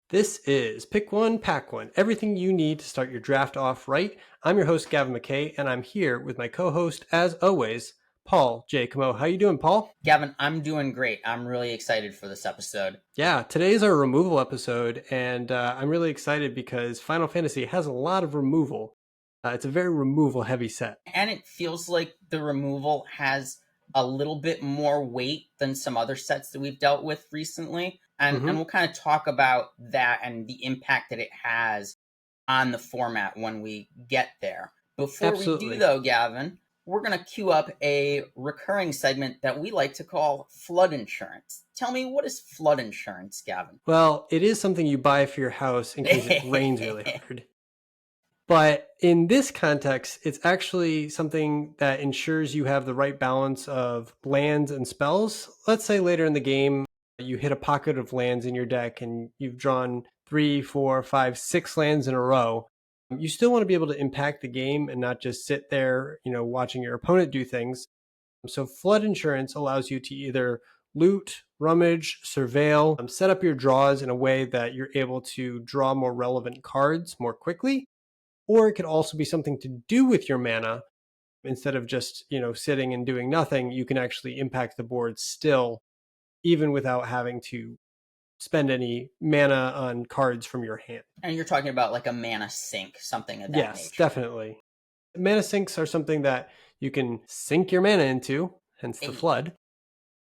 This is Pick One, Pack One, everything you need to start your draft off right. I'm your host, Gavin McKay, and I'm here with my co-host, as always, Paul J. Camo. How you doing, Paul? Gavin, I'm doing great. I'm really excited for this episode. Yeah, today's our removal episode, and I'm really excited because Final Fantasy has a lot of removal. It's a very removal-heavy set. And it feels like the removal has a little bit more weight than some other sets that we've dealt with recently. And we'll kind of talk about that and the impact that it has on the format when we get there. Before we do, though, Gavin, we're going to queue up a recurring segment that we like to call flood insurance. Tell me, what is flood insurance, Gavin? Well, it is something you buy for your house in case it rains really hard. But in this context, it's actually something that ensures you have the right balance of lands and spells. Let's say later in the game, you hit a pocket of lands in your deck and you've drawn 3, 4, 5, 6 lands in a row. You still want to be able to impact the game and not just sit there, watching your opponent do things. So flood insurance allows you to either loot, rummage, surveil, set up your draws in a way that you're able to draw more relevant cards more quickly. Or it could also be something to do with your mana. Instead of just, sitting and doing nothing, you can actually impact the board still, even without having to spend any mana on cards from your hand. And you're talking about like a mana sink, something of that nature. Yes, definitely. Mana sinks are something that you can sink your mana into, hence the flood.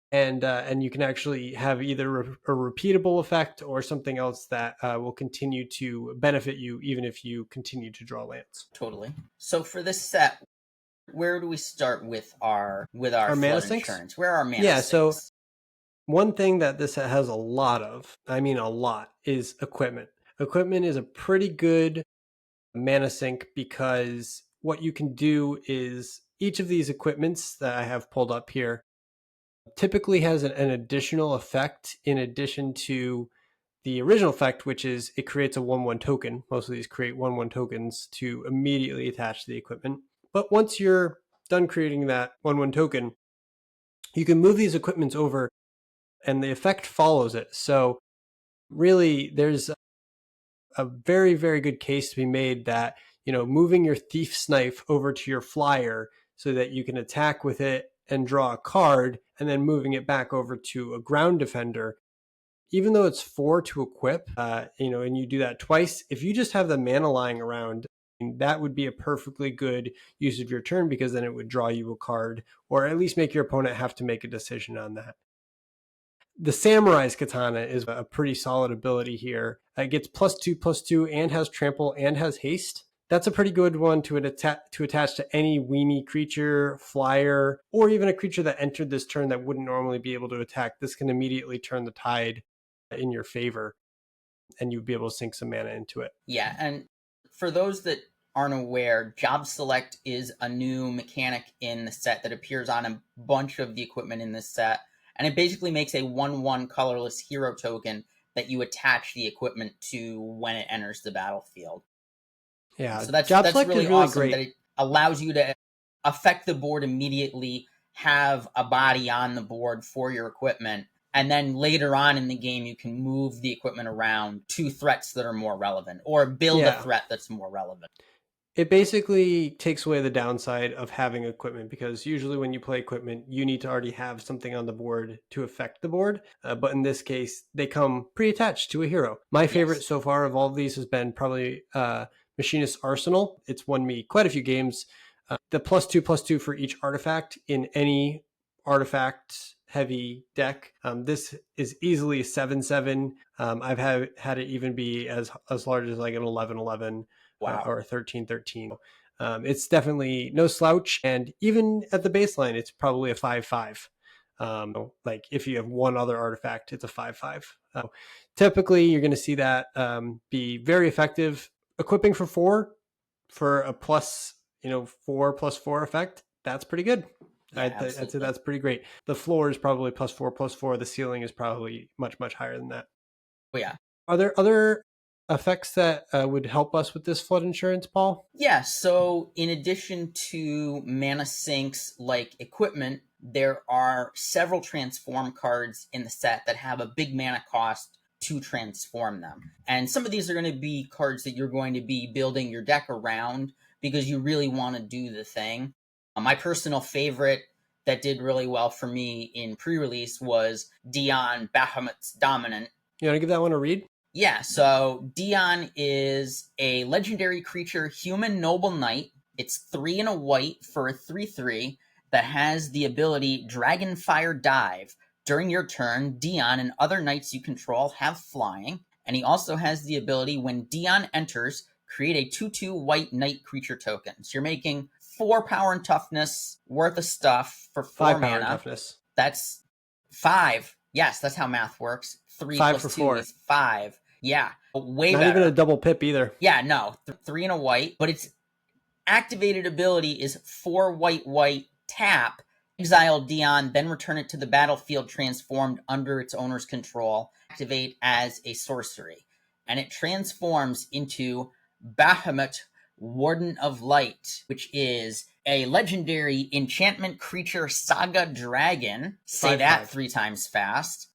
And you can actually have either a repeatable effect or something else that will continue to benefit you even if you continue to draw lands. Totally. So for this set, where do we start with our mana sinks? Insurance? Where are mana sinks? So one thing that this set has a lot of, is equipment. Equipment is a pretty good mana sink because what you can do is each of these equipments that I have pulled up here typically has an additional effect in addition to the original effect, which is it creates a 1/1 token. Most of these create 1/1 tokens to immediately attach to the equipment. But once you're done creating that 1/1 token, you can move these equipments over and the effect follows it. So really there's a very, very good case to be made that, moving your thief's knife over to your flyer so that you can attack with it and draw a card, and then moving it back over to a ground defender, even though it's 4 to equip, and you do that twice, if you just have the mana lying around, that would be a perfectly good use of your turn because then it would draw you a card or at least make your opponent have to make a decision on that. The Samurai's Katana is a pretty solid ability here. It gets +2/+2 and has trample and has haste. That's a pretty good one to attach to any weenie creature, flyer, or even a creature that entered this turn that wouldn't normally be able to attack. This can immediately turn the tide in your favor, and you'd be able to sink some mana into it. Yeah, and for those that aren't aware, Job Select is a new mechanic in the set that appears on a bunch of the equipment in this set, and it basically makes a 1/1 colorless hero token that you attach the equipment to when it enters the battlefield. Yeah, so that's really awesome great. That it allows you to affect the board immediately, have a body on the board for your equipment, and then later on in the game you can move the equipment around to threats that are more relevant or build a threat that's more relevant. It basically takes away the downside of having equipment because usually when you play equipment, you need to already have something on the board to affect the board. But in this case, they come pre-attached to a hero. My favorite so far of all of these has been probably Machinist's Arsenal. It's won me quite a few games. The +2/+2 for each artifact in any artifact heavy deck. This is easily a 7/7. I've had it even be as large as like an 11/11. Wow. Or 13/13. It's definitely no slouch. And even at the baseline, it's probably a 5/5. Like if you have one other artifact, it's a 5/5. Typically, you're going to see that be very effective. Equipping for 4 for a +4/+4 effect. That's pretty good. Yeah, I'd say that's pretty great. The floor is probably +4/+4. The ceiling is probably much, much higher than that. Oh, yeah. Are there other effects that would help us with this flood insurance, Paul? Yeah, so in addition to mana sinks like equipment, there are several transform cards in the set that have a big mana cost to transform them. And some of these are going to be cards that you're going to be building your deck around because you really want to do the thing. My personal favorite that did really well for me in pre-release was Dion, Bahamut's Dominant. You want to give that one a read? Yeah, so Dion is a legendary creature, human noble knight. It's 3 and a white for a 3/3 that has the ability Dragonfire Dive. During your turn, Dion and other knights you control have flying, and he also has the ability when Dion enters, create a 2/2 white knight creature token. So you're making 4 power and toughness worth of stuff for 4 5 power and mana. toughness. That's 5. Yes, that's how math works. 3 5 plus for 2 4. is 5. Yeah, way Not better. even a double pip either. Yeah, no, 3 and a white, but its activated ability is 4 white tap, exile Dion, then return it to the battlefield transformed under its owner's control, activate as a sorcery, and it transforms into Bahamut, Warden of Light, which is a legendary enchantment creature saga dragon. Say 5/5. that 3 times fast.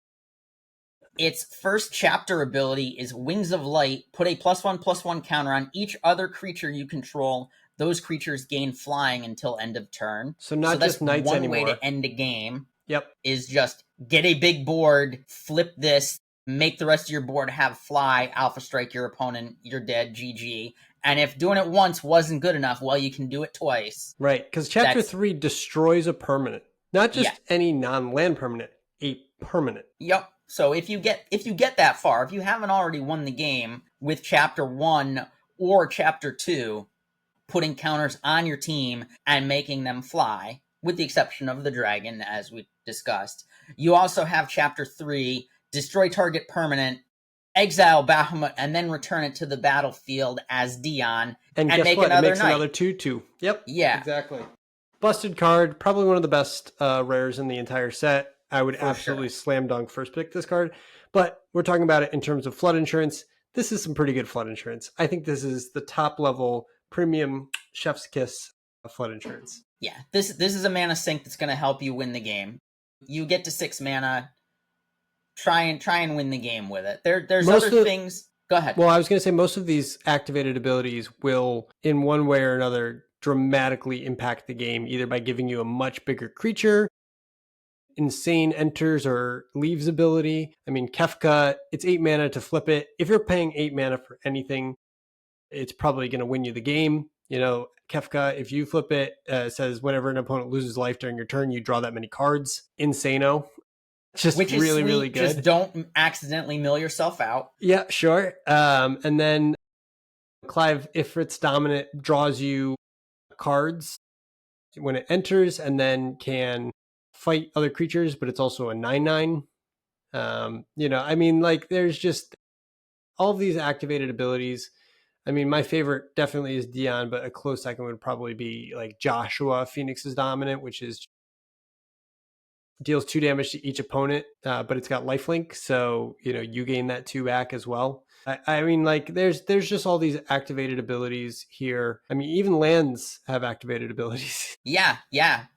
Its first chapter ability is Wings of Light. Put a +1/+1 counter on each other creature you control. Those creatures gain flying until end of turn. So not that's just knights one anymore. way to end a game. Yep. Is just get a big board, flip this, make the rest of your board have fly, alpha strike your opponent, you're dead, GG. And if doing it once wasn't good enough, well, you can do it twice. Right, because Chapter 3 destroys a permanent. Not just any non-land permanent, a permanent. Yep. So if you get that far, if you haven't already won the game with Chapter 1 or Chapter 2, putting counters on your team and making them fly, with the exception of the dragon, as we discussed, you also have Chapter 3, destroy target permanent, exile Bahamut, and then return it to the battlefield as Dion, and guess make what? It makes another 2/2. Yep. Yeah. Exactly. Busted card, probably one of the best rares in the entire set. I would absolutely slam dunk first pick this card. But we're talking about it in terms of flood insurance. This is some pretty good flood insurance. I think this is the top level premium chef's kiss flood insurance. Yeah, this is a mana sink that's going to help you win the game. You get to 6 mana, try and win the game with it. There's other things. Go ahead. Well, I was going to say most of these activated abilities will, in one way or another, dramatically impact the game, either by giving you a much bigger creature, insane enters or leaves ability. I mean, Kefka, it's 8 mana to flip it. If you're paying 8 mana for anything, it's probably going to win you the game. You know, Kefka, if you flip it, says whenever an opponent loses life during your turn, you draw that many cards. Insano. Just Which is really, sweet. really good. Just don't accidentally mill yourself out. Yeah, sure. And then Clive, Ifrit's Dominant draws you cards when it enters and then can fight other creatures, but it's also a 9/9. You know, I mean, like, there's just all of these activated abilities. I mean, my favorite definitely is Dion, but a close second would probably be like Joshua, Phoenix's Dominant, which is deals 2 damage to each opponent, but it's got lifelink, so you know you gain that 2 back as well. I mean, like, there's just all these activated abilities here. I mean, even lands have activated abilities. Yeah.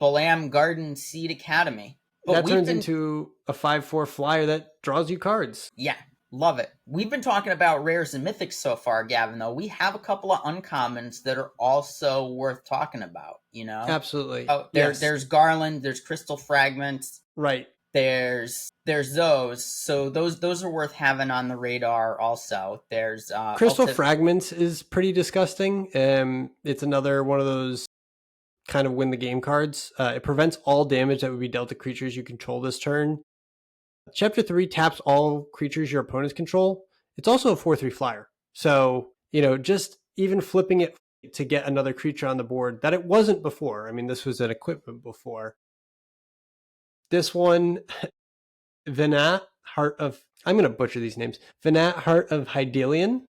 Bolam Garden Seed Academy. But that turns into a 5/4 flyer that draws you cards. Yeah, love it. We've been talking about rares and mythics so far, Gavin, though. We have a couple of uncommons that are also worth talking about, you know? Absolutely. Oh, there's Garland, there's Crystal Fragments. Right. There's those. So those are worth having on the radar also. There's Crystal Fragments is pretty disgusting. It's another one of those kind of win the game cards. It prevents all damage that would be dealt to creatures you control this turn. Chapter 3 taps all creatures your opponents control. It's also a 4/3 flyer. So, you know, just even flipping it to get another creature on the board that it wasn't before. I mean, this was an equipment before. This one, Venat, Heart of... I'm going to butcher these names. Venat, Heart of Hydelian.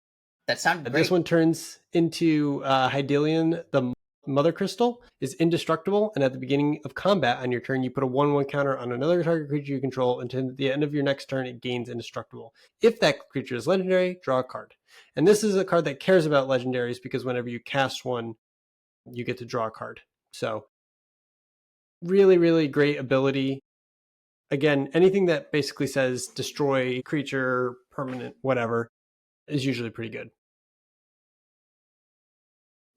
That sounds great. This one turns into Hydelian, the Mother Crystal, is indestructible, and at the beginning of combat on your turn, you put a 1/1 counter on another target creature you control until the end of your next turn, it gains indestructible. If that creature is legendary, draw a card. And this is a card that cares about legendaries because whenever you cast one, you get to draw a card. So Really, really great ability. Again, anything that basically says destroy creature, permanent, whatever, is usually pretty good.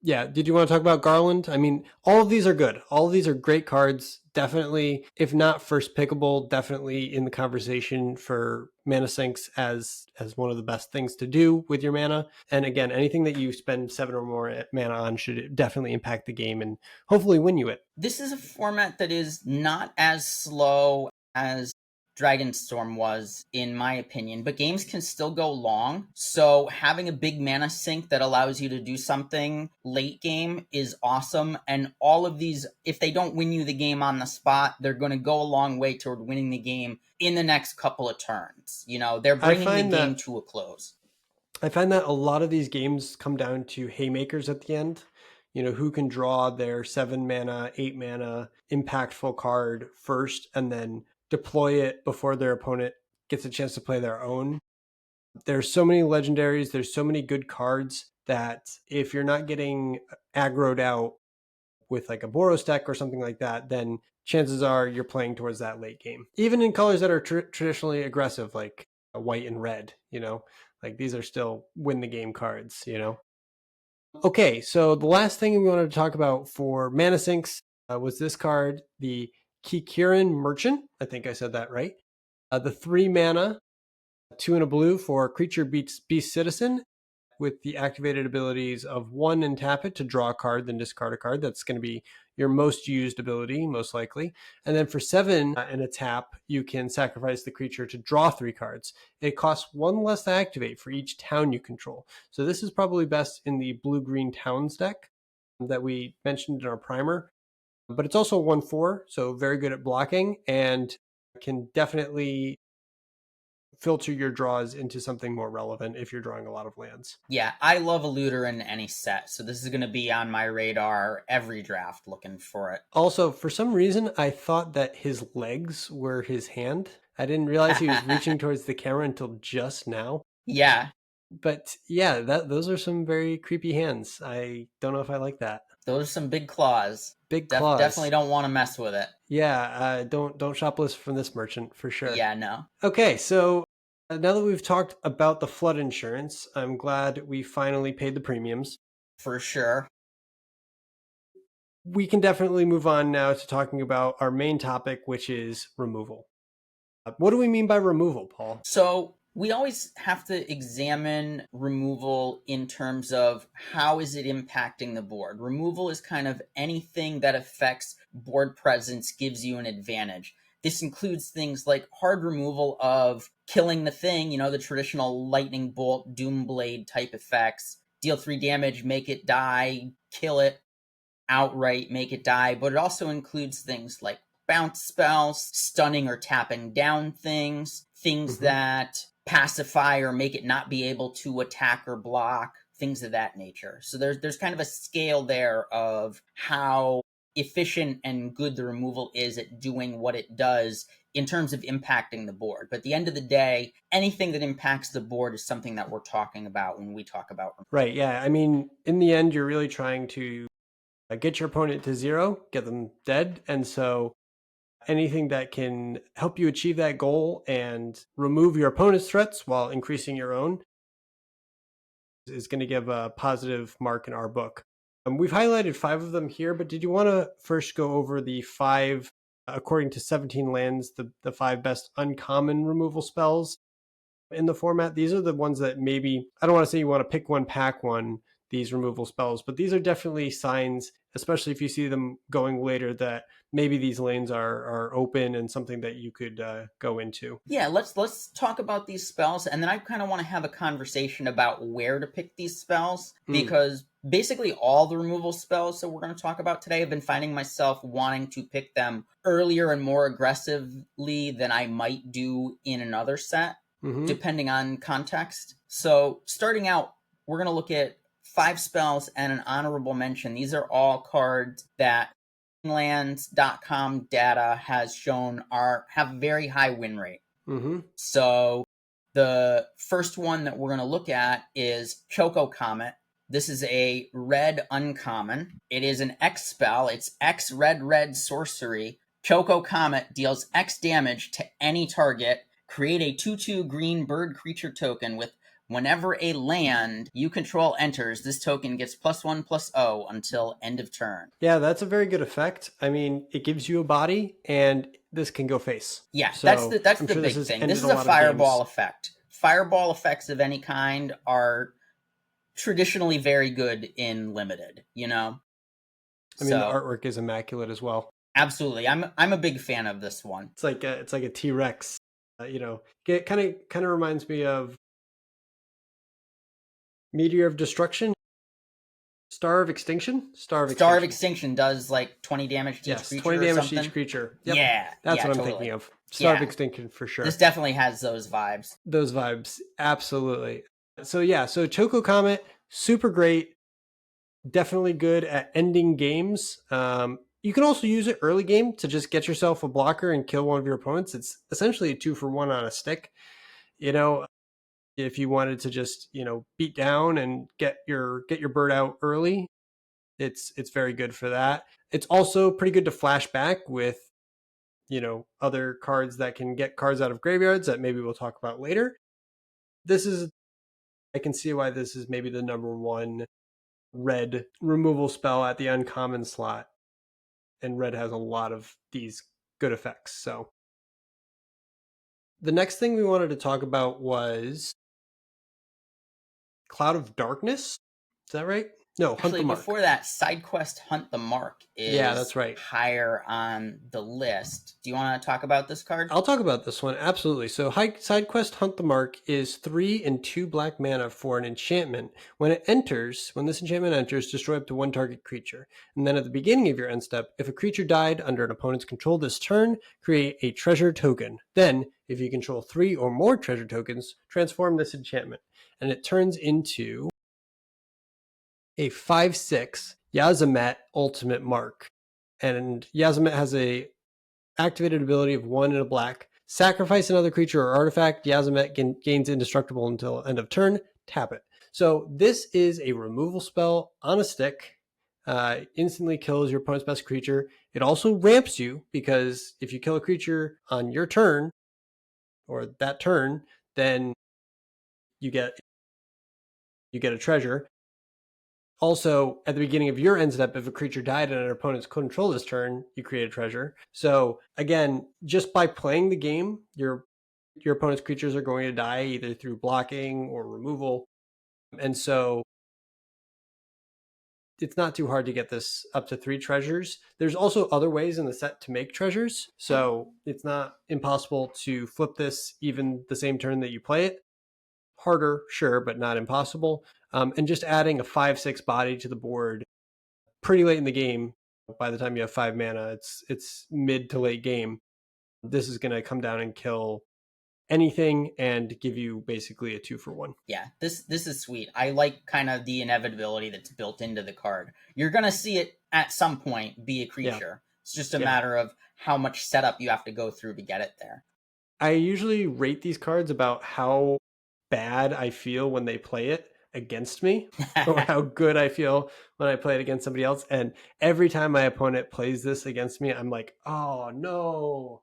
Yeah, did you want to talk about Garland? I mean, all of these are good. All of these are great cards. Definitely, if not first pickable, definitely in the conversation for mana sinks as one of the best things to do with your mana. And again, anything that you spend 7 or more mana on should definitely impact the game and hopefully win you it. This is a format that is not as slow as Dragonstorm was, in my opinion, but games can still go long. So having a big mana sink that allows you to do something late game is awesome. And all of these, if they don't win you the game on the spot, they're going to go a long way toward winning the game in the next couple of turns. You know, they're I bringing the find game that to a close. I find that a lot of these games come down to haymakers at the end. You know, who can draw their 7 mana, 8 mana impactful card first and then deploy it before their opponent gets a chance to play their own. There's so many legendaries, there's so many good cards that if you're not getting aggroed out with like a Boros deck or something like that, then chances are you're playing towards that late game. Even in colors that are traditionally aggressive, like white and red, you know, like these are still win the game cards, you know. Okay, so the last thing we wanted to talk about for mana sinks was this card, the Kikirin Merchant. I think I said that right. The 3 mana, 2 and a blue for creature beats beast citizen with the activated abilities of 1 and tap it to draw a card, then discard a card. That's going to be your most used ability, most likely. And then for 7 and a tap, you can sacrifice the creature to draw 3 cards. It costs 1 less to activate for each town you control. So this is probably best in the blue-green towns deck that we mentioned in our primer. But it's also 1/4, so very good at blocking and can definitely filter your draws into something more relevant if you're drawing a lot of lands. Yeah, I love a looter in any set, so this is going to be on my radar every draft looking for it. Also, for some reason, I thought that his legs were his hand. I didn't realize he was reaching towards the camera until just now. Yeah, But yeah, those are some very creepy hands. I don't know if I like that. those are some big claws. Big Definitely claws. don't want to mess with it. Yeah, don't shoplift from this merchant for sure. Yeah, no, Okay, so now that we've talked about the flood insurance, I'm glad we finally paid the premiums. for sure. We can definitely move on now to talking about our main topic, which is removal. What do we mean by removal, Paul? So we always have to examine removal in terms of how is it impacting the board. Removal is kind of anything that affects board presence, gives you an advantage. This includes things like hard removal of killing the thing, you know, the traditional lightning bolt, doom blade type effects. Deal 3 damage, make it die, kill it outright, make it die. But it also includes things like bounce spells, stunning or tapping down things, things Mm-hmm. that pacify or make it not be able to attack or block, things of that nature. So there's kind of a scale there of how efficient and good the removal is at doing what it does in terms of impacting the board. But at the end of the day, anything that impacts the board is something that we're talking about when we talk about removal. Right. Yeah. I mean, in the end, you're really trying to get your opponent to 0, get them dead. And so anything that can help you achieve that goal and remove your opponent's threats while increasing your own is going to give a positive mark in our book. We've highlighted 5 of them here, but did you want to first go over the 5, according to 17 lands, the 5 best uncommon removal spells in the format? These are the ones that maybe, I don't want to say you want to pick one, pack one, these removal spells, but these are definitely signs, especially if you see them going later, that maybe these lanes are open and something that you could go into. Yeah, let's talk about these spells, and then I kind of want to have a conversation about where to pick these spells, Mm. because basically all the removal spells that we're going to talk about today, I've been finding myself wanting to pick them earlier and more aggressively than I might do in another set, Mm-hmm. depending on context. So starting out, we're going to look at 5 spells and an honorable mention. These are all cards that lands.com data has shown have very high win rate. Mm-hmm. So the first one that we're going to look at is Choco Comet. This is a red uncommon. It is an X spell. It's X red red sorcery. Choco Comet deals X damage to any target. Create a 2/2 green bird creature token with whenever a land you control enters, this token gets +1/+0 until end of turn. Yeah, that's a very good effect. I mean, it gives you a body, and this can go face. Yeah, So that's I'm the sure this big has thing. This ended is a a lot of fireball games. effect. Fireball effects of any kind are traditionally very good in limited, you know? I mean, the So artwork is immaculate as well. absolutely. I'm a big fan of this one. It's like a T-Rex. It kind of reminds me of Meteor of Destruction, Star of Star of Extinction. Extinction does like 20 damage to each Yes, 20 creature or damage to each something. creature. Yep, Yeah, that's yeah, what I'm thinking totally. of. Star of Yeah. Extinction for This sure. definitely has those vibes. Those vibes, absolutely. So yeah, so Choco Comet, super great. Definitely good at ending games. You can also use it early game to just get yourself a blocker and kill one of your opponents. It's essentially a 2-for-1 on a stick. You know, if you wanted to just beat down and get your bird out early, it's very good for that. It's also pretty good to flash back with other cards that can get cards out of graveyards that maybe we'll talk about later. This is I can see why this is maybe the number one red removal spell at the uncommon slot, and red has a lot of these good effects. So the next thing we wanted to talk about was Cloud of Darkness. Is that right? No, Hunt Actually, the Mark. before that, side quest Hunt the Mark Yeah, is that's right. higher on the list. Do you want to talk about this card? I'll talk about this one. Absolutely. So side quest Hunt the Mark is 3 and 2 black mana for an enchantment. When this enchantment enters, destroy up to one target creature. And then at the beginning of your end step, if a creature died under an opponent's control this turn, create a treasure token. Then, if you control 3 or more treasure tokens, transform this enchantment. And it turns into a 5/6 Yazamet Ultimate Mark. And Yazamet has a activated ability of 1 and a black. Sacrifice another creature or artifact. Yazamet gains indestructible until end of turn. Tap it. So this is a removal spell on a stick. Instantly kills your opponent's best creature. It also ramps you because if you kill a creature on your turn or that turn, then you get a treasure. Also, at the beginning of your end step, if a creature died and an opponent's control this turn, you create a treasure. So again, just by playing the game, your opponent's creatures are going to die either through blocking or removal. And so it's not too hard to get this up to 3 treasures. There's also other ways in the set to make treasures. So it's not impossible to flip this even the same turn that you play it. Harder, sure, but not impossible. And just adding a 5/6 body to the board pretty late in the game. By the time you have 5 mana, it's mid to late game. This is going to come down and kill anything and give you basically a 2-for-1. Yeah, this is sweet. I like kind of the inevitability that's built into the card. You're gonna see it at some point be a Yeah, creature. It's just a yeah. matter of how much setup you have to go through to get it there. I usually rate these cards about how bad I feel when they play it against me or how good I feel when I play it against somebody else. And every time my opponent plays this against me, I'm like, oh no,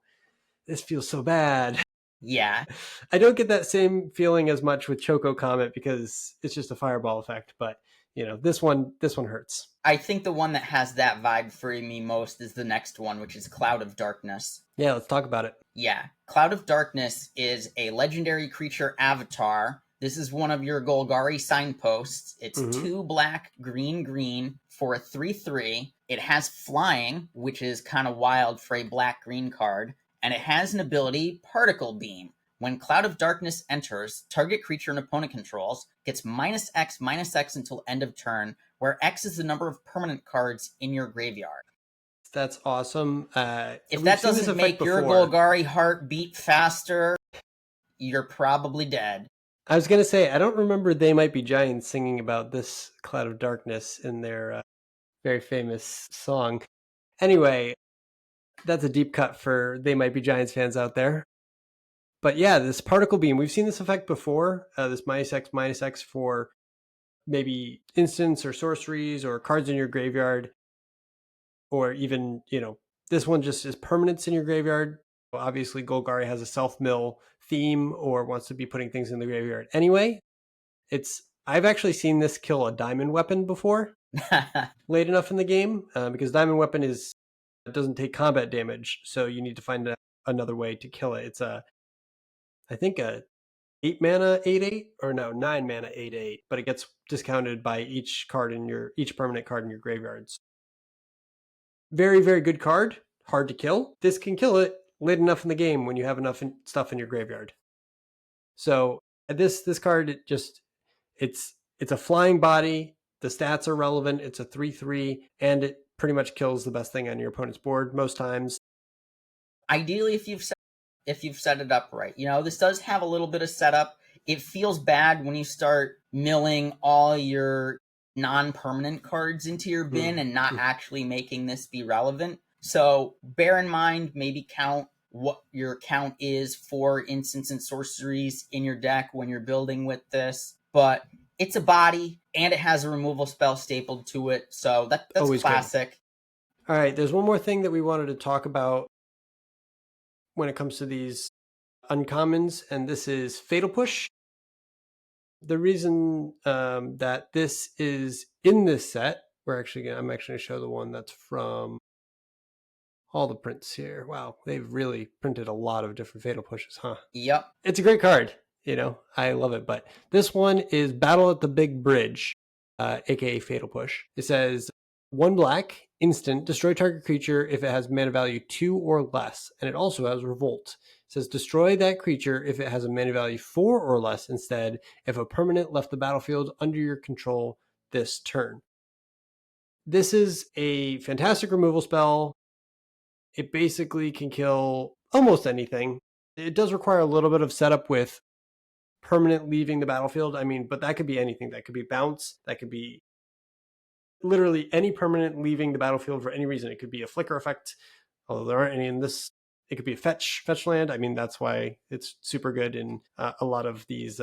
this feels so bad. Yeah, I don't get that same feeling as much with Choco Comet because it's just a fireball effect, but this one hurts. I think the one that has that vibe for me most is the next one, which is Cloud of Darkness. Yeah, let's talk about it. Yeah, Cloud of Darkness is a legendary creature avatar. This is one of your Golgari signposts. It's Mm-hmm. 2 black, green, green for a 3/3. It has flying, which is kind of wild for a black green card, and it has an ability, Particle Beam. When Cloud of Darkness enters, target creature an opponent controls gets -X until end of turn, where X is the number of permanent cards in your graveyard. That's awesome. If We've that seen this doesn't effect make your before. Golgari heart beat faster, you're probably dead. I was gonna say I don't remember They Might Be Giants singing about this Cloud of Darkness in their very famous song. Anyway, that's a deep cut for They Might Be Giants fans out there. But yeah, this particle beam, we've seen this effect before. This -X for maybe instants or sorceries or cards in your graveyard, or even, this one just is permanents in your graveyard. Well, obviously, Golgari has a self mill theme or wants to be putting things in the graveyard anyway. I've actually seen this kill a diamond weapon before late enough in the game, because diamond weapon doesn't take combat damage, so you need to find another way to kill it. It's I think a 8 mana 8/8, or no, 9 mana 8/8, but it gets discounted by each permanent card in your graveyards. Very, very good card, hard to kill. This can kill it late enough in the game when you have enough stuff in your graveyard. So this card, it's a flying body. The stats are relevant. It's a 3/3, and it pretty much kills the best thing on your opponent's board most times. Ideally, if you've set it up right. This does have a little bit of setup. It feels bad when you start milling all your non-permanent cards into your bin and not actually making this be relevant. So bear in mind, maybe count what your count is for instants and sorceries in your deck when you're building with this. But it's a body, and it has a removal spell stapled to it, so that's always classic. Good. All right, there's one more thing that we wanted to talk about when it comes to these uncommons, and this is Fatal Push. The reason that this is in this set, I'm actually going to show the one that's from all the prints here. Wow, they've really printed a lot of different Fatal Pushes, huh? Yep. It's a great card. I love it. But this one is Battle at the Big Bridge, aka Fatal Push. It says 1 black, instant, destroy target creature if it has mana value 2 or less. And it also has Revolt. It says destroy that creature if it has a mana value 4 or less instead, if a permanent left the battlefield under your control this turn. This is a fantastic removal spell. It basically can kill almost anything. It does require a little bit of setup with permanent leaving the battlefield. But that could be anything. That could be bounce. That could be literally any permanent leaving the battlefield for any reason. It could be a flicker effect, although there aren't any in this. It could be a fetch land. That's why it's super good in a lot of these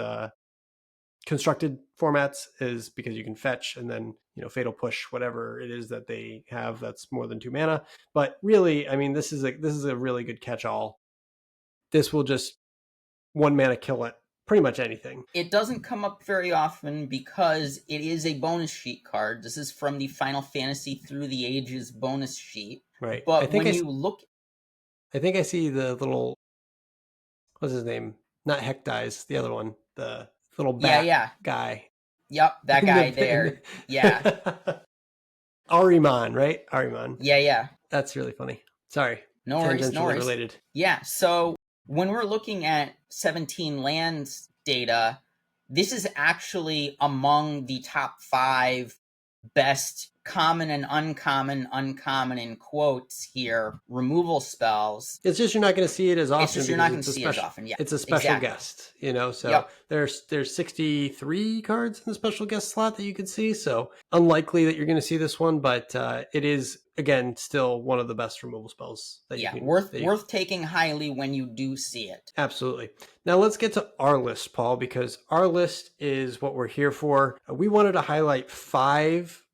constructed formats, is because you can fetch and then Fatal Push whatever it is that they have that's more than 2 mana. But really, this is a really good catch-all. This will just 1 mana kill it pretty much anything. It doesn't come up very often because it is a bonus sheet card. This is from the Final Fantasy Through the Ages bonus sheet. Right. But look, I think I see the little, what's his name? Not Heck Dies, the other one, the little bat guy. Yep, that guy there. Yeah. Ahriman, right? Ahriman. Yeah. That's really funny. Sorry. No worries. Related. Yeah, so when we're looking at 17 lands data, this is actually among the top 5 best common and uncommon in quotes here, removal spells. It's just you're not going to see it as often. It's just you're not going to see it as often, yeah. It's a special guest, so there's 63 cards in the special guest slot that you could see, so unlikely that you're going to see this one, but it is, again, still one of the best removal spells that worth taking highly when you do see it. Absolutely. Now let's get to our list, Paul, because our list is what we're here for. We wanted to highlight 5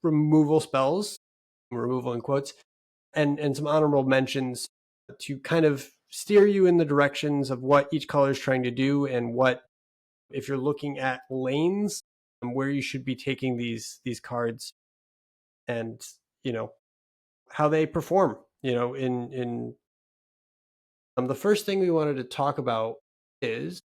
removal spells, removal in quotes, and some honorable mentions to kind of steer you in the directions of what each color is trying to do, and what, if you're looking at lanes, where you should be taking these cards, and how they perform. In the first thing we wanted to talk about is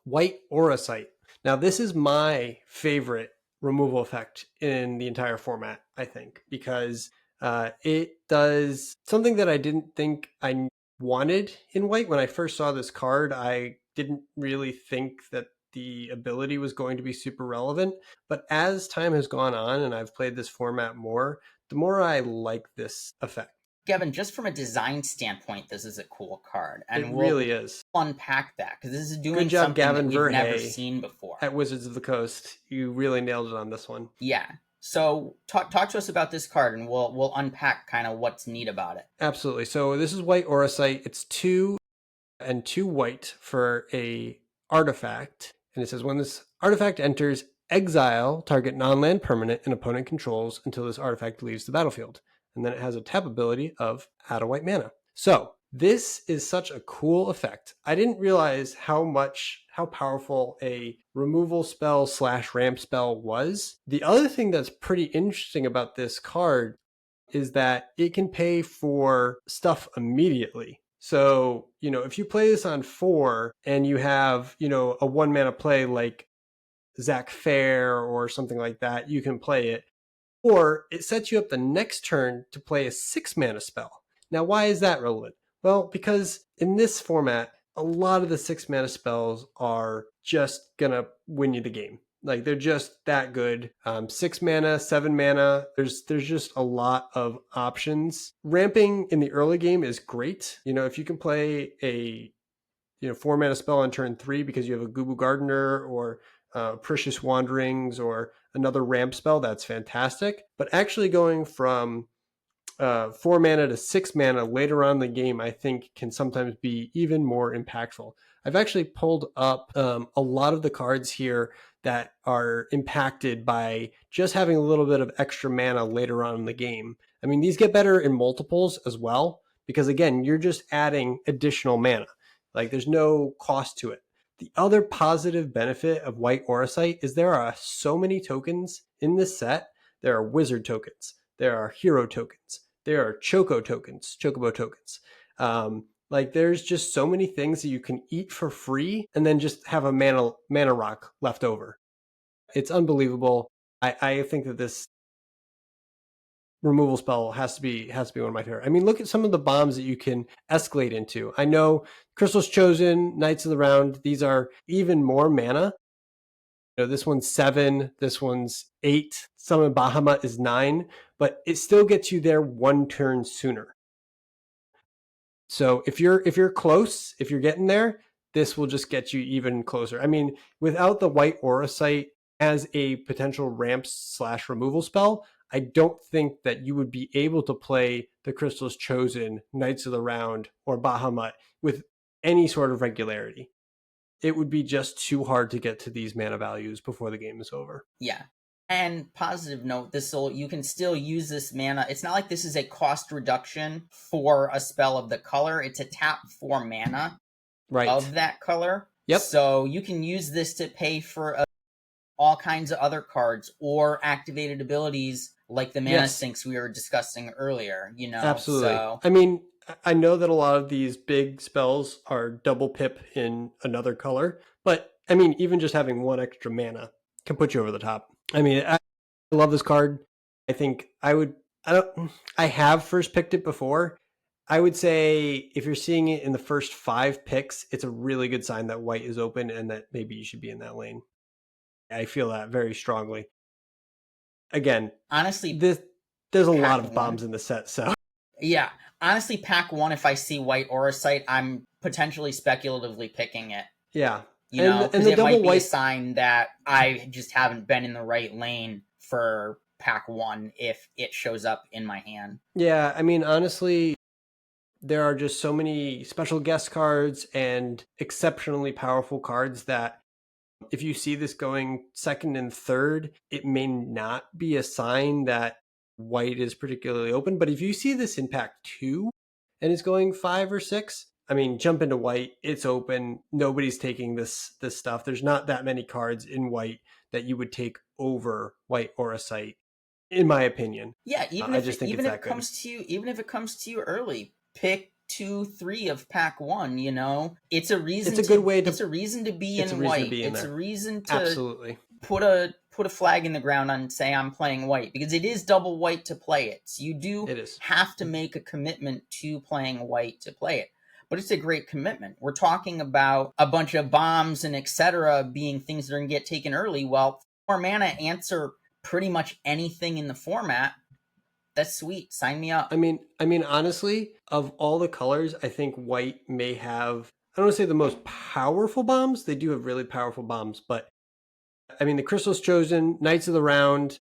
White Aura Sight. Now, this is my favorite removal effect in the entire format, I think, because it does something that I didn't think I wanted in White. When I first saw this card, I didn't really think that the ability was going to be super relevant. But as time has gone on and I've played this format more, the more I like this effect. Gavin, just from a design standpoint, this is a cool card. And we'll really is. Unpack that, because this is doing something Gavin that we've never seen before. At Wizards of the Coast, you really nailed it on this one. Yeah. So talk to us about this card, and we'll unpack kind of what's neat about it. Absolutely. So this is White Aura Sight. It's 2 and 2 white for a artifact. And it says when this artifact enters, exile target non-land permanent an opponent controls until this artifact leaves the battlefield. And then it has a tap ability of add a white mana. So this is such a cool effect. I didn't realize how powerful a removal spell / ramp spell was. The other thing that's pretty interesting about this card is that it can pay for stuff immediately. So, if you play this on 4 and you have, a 1 mana play like Zach Fair or something like that, you can play it. Or it sets you up the next turn to play a 6 mana spell. Now, why is that relevant? Well, because in this format, a lot of the 6 mana spells are just going to win you the game. Like they're just that good. 6 mana, 7 mana. There's just a lot of options. Ramping in the early game is great. If you can play a 4 mana spell on turn 3 because you have a Gubu Gardener or Precious Wanderings or another ramp spell, that's fantastic. But actually going from 4 mana to 6 mana later on in the game, I think can sometimes be even more impactful. I've actually pulled up a lot of the cards here that are impacted by just having a little bit of extra mana later on in the game. I mean, these get better in multiples as well, because again, you're just adding additional mana. Like there's no cost to it. The other positive benefit of White Auracite is there are so many tokens in this set. There are wizard tokens. There are hero tokens. There are chocobo tokens. Like there's just so many things that you can eat for free and then just have a mana rock left over. It's unbelievable. I think that this removal spell has to be one of my favorite. I mean, look at some of the bombs that you can escalate into. I know Crystal's Chosen, Knights of the Round, these are even more mana. This one's 7, this one's 8, Summon Bahamut is 9, but it still gets you there one turn sooner. So if you're close, if you're getting there, this will just get you even closer. I mean, without the White Auracite as a potential ramp / removal spell, I don't think that you would be able to play the Crystal's Chosen, Knights of the Round, or Bahamut with any sort of regularity. It would be just too hard to get to these mana values before the game is over. Yeah. And positive note, you can still use this mana. It's not like this is a cost reduction for a spell of the color. It's a tap 4 mana of that color. Yep. So you can use this to pay for all kinds of other cards or activated abilities like the mana sinks we were discussing earlier. Absolutely. So, I mean, I know that a lot of these big spells are double pip in another color, but I mean, even just having one extra mana can put you over the top. I mean, I love this card. I think I have first picked it before. I would say if you're seeing it in the first 5 picks, it's a really good sign that white is open and that maybe you should be in that lane. I feel that very strongly. Again, honestly, there's a lot of bombs in the set, so. Yeah, honestly, pack 1, if I see White Auracite, I'm potentially speculatively picking it. Yeah. Because it might be a sign that I just haven't been in the right lane for pack 1 if it shows up in my hand. Yeah, I mean, honestly, there are just so many special guest cards and exceptionally powerful cards that if you see this going second and third, it may not be a sign that white is particularly open. But if you see this in pack 2 and it's going 5 or 6, I mean, jump into white. It's open. Nobody's taking this stuff. There's not that many cards in white that you would take over White Auracite, in my opinion. Yeah, even if it comes to you early, pick 2, 3 of pack 1. It's a reason. It's a good way to. It's a reason to be in white. It's a reason to absolutely put a flag in the ground and say I'm playing white, because it is double white to play it. So you do have to make a commitment to playing white to play it. But it's a great commitment. We're talking about a bunch of bombs and etc. being things that are going to get taken early. Well, 4 mana answer pretty much anything in the format. That's sweet. Sign me up. I mean, honestly, of all the colors, I think white may have, I don't want to say the most powerful bombs. They do have really powerful bombs, but I mean, the Crystal's Chosen, Knights of the Round.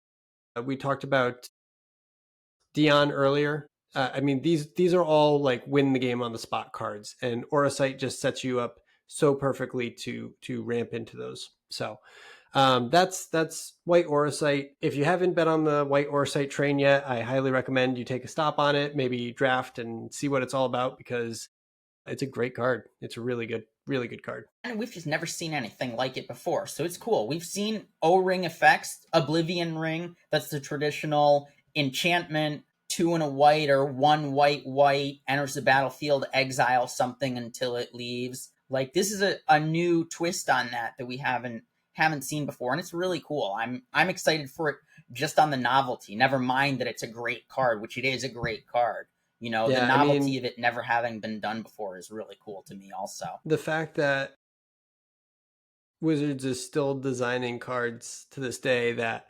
We talked about Dion earlier. I mean, these are all like win the game on the spot cards, and Auracite just sets you up so perfectly to ramp into those. So that's White Auracite. If you haven't been on the White Auracite train yet, I highly recommend you take a stop on it, maybe draft and see what it's all about, because it's a great card. It's a really good card. And we've just never seen anything like it before, so it's cool. We've seen O-Ring effects, Oblivion Ring, that's the traditional enchantment, 2 and a white or 1 white, enters the battlefield, exile something until it leaves. Like, this is a new twist on that we haven't seen before, and it's really cool. I'm excited for it just on the novelty. Never mind that it's a great card, which it is a great card. You know, the Yeah, I novelty mean, of it never having been done before is really cool to me also. the fact that Wizards is still designing cards to this day that,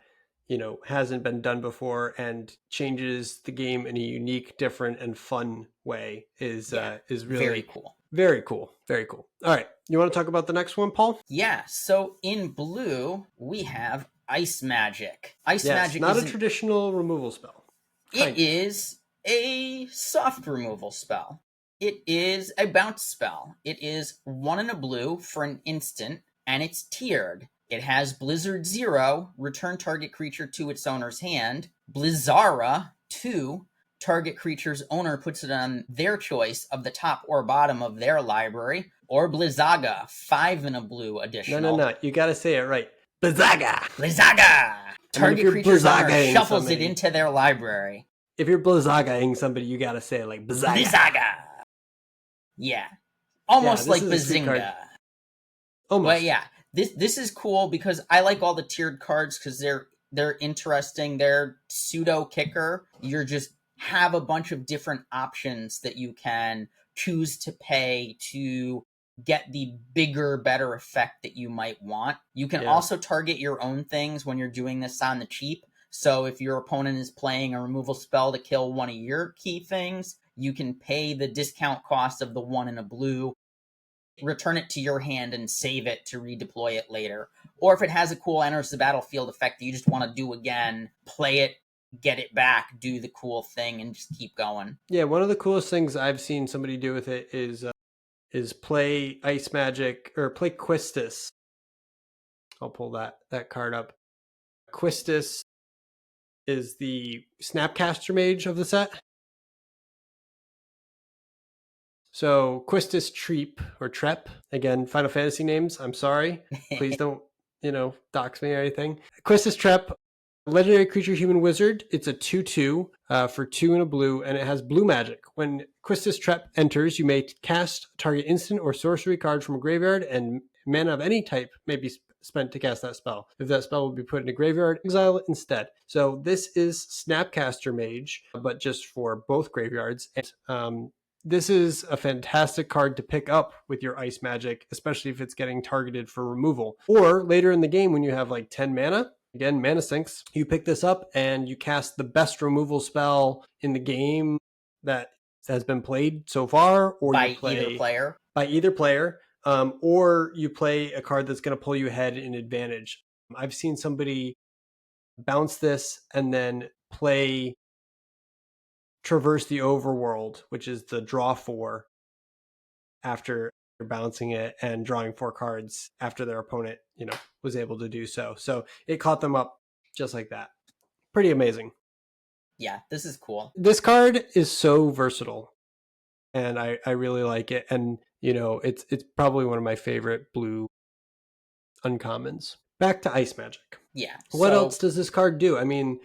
hasn't been done before and changes the game in a unique, different, and fun way Yeah, is very really cool. very cool. Very cool. All right. You want to talk about the next one, Paul? Yeah, so in blue, we have Ice Magic. Ice Yes, Magic not a isn't, traditional removal spell. it Kind of. is a soft removal spell. It is a bounce spell. It is 1 in a blue for an instant, and it's tiered. It has Blizzard 0, return target creature to its owner's hand. Blizzara 2, target creature's owner puts it on their choice of the top or bottom of their library. Or Blizzaga, 5 in a blue No, no, additional. no. You got to say it right. Blizzaga. Blizzaga! I mean, if Target you're creature's owner Blizzagaing shuffles it somebody, into their library. if you're Blizzagaing somebody, you got to say it like Blizzaga. Blizzaga! Yeah. Yeah, Almost this like is a sweet card. Bazinga. But Almost. yeah, this is cool because I like all the tiered cards because they're interesting. They're pseudo kicker. You're just have a bunch of different options that you can choose to pay to get the bigger, better effect that you might want. You can Yeah. also target your own things when you're doing this on the cheap. So if your opponent is playing a removal spell to kill one of your key things, you can pay the discount cost of the 1 in a blue, return it to your hand and save it to redeploy it later. Or if it has a cool enters the battlefield effect that you just want to do again, play it, get it back, do the cool thing, and just keep going. Yeah, one of the coolest things I've seen somebody do with it is play Ice Magic or play Quistis. I'll pull that card up. Quistis is the Snapcaster Mage of the set. So Quistis Treep or Trep, again, Final Fantasy names. I'm sorry. Please don't, dox me or anything. Quistis Trep, legendary creature, human wizard. It's a 2/2 for 2 and a blue, and it has blue magic. When Quistis Trep enters, you may cast a target instant or sorcery card from a graveyard, and mana of any type may be spent to cast that spell. If that spell will be put in a graveyard, exile it instead. So this is Snapcaster Mage, but just for both graveyards. And this is a fantastic card to pick up with your Ice Magic, especially if it's getting targeted for removal. Or later in the game when you have like 10 mana, again, mana sinks, you pick this up and you cast the best removal spell in the game that has been played so far, or you By either play player. by either player, or you play a card that's going to pull you ahead in advantage. I've seen somebody bounce this and then play Traverse the Overworld, which is the draw 4 after bouncing it and drawing 4 cards after their opponent, was able to do so. So it caught them up just like that. Pretty amazing. Yeah, this is cool. This card is so versatile, and I really like it. And it's probably one of my favorite blue uncommons. Back to Ice Magic. Yeah, What else so does this card do? I mean,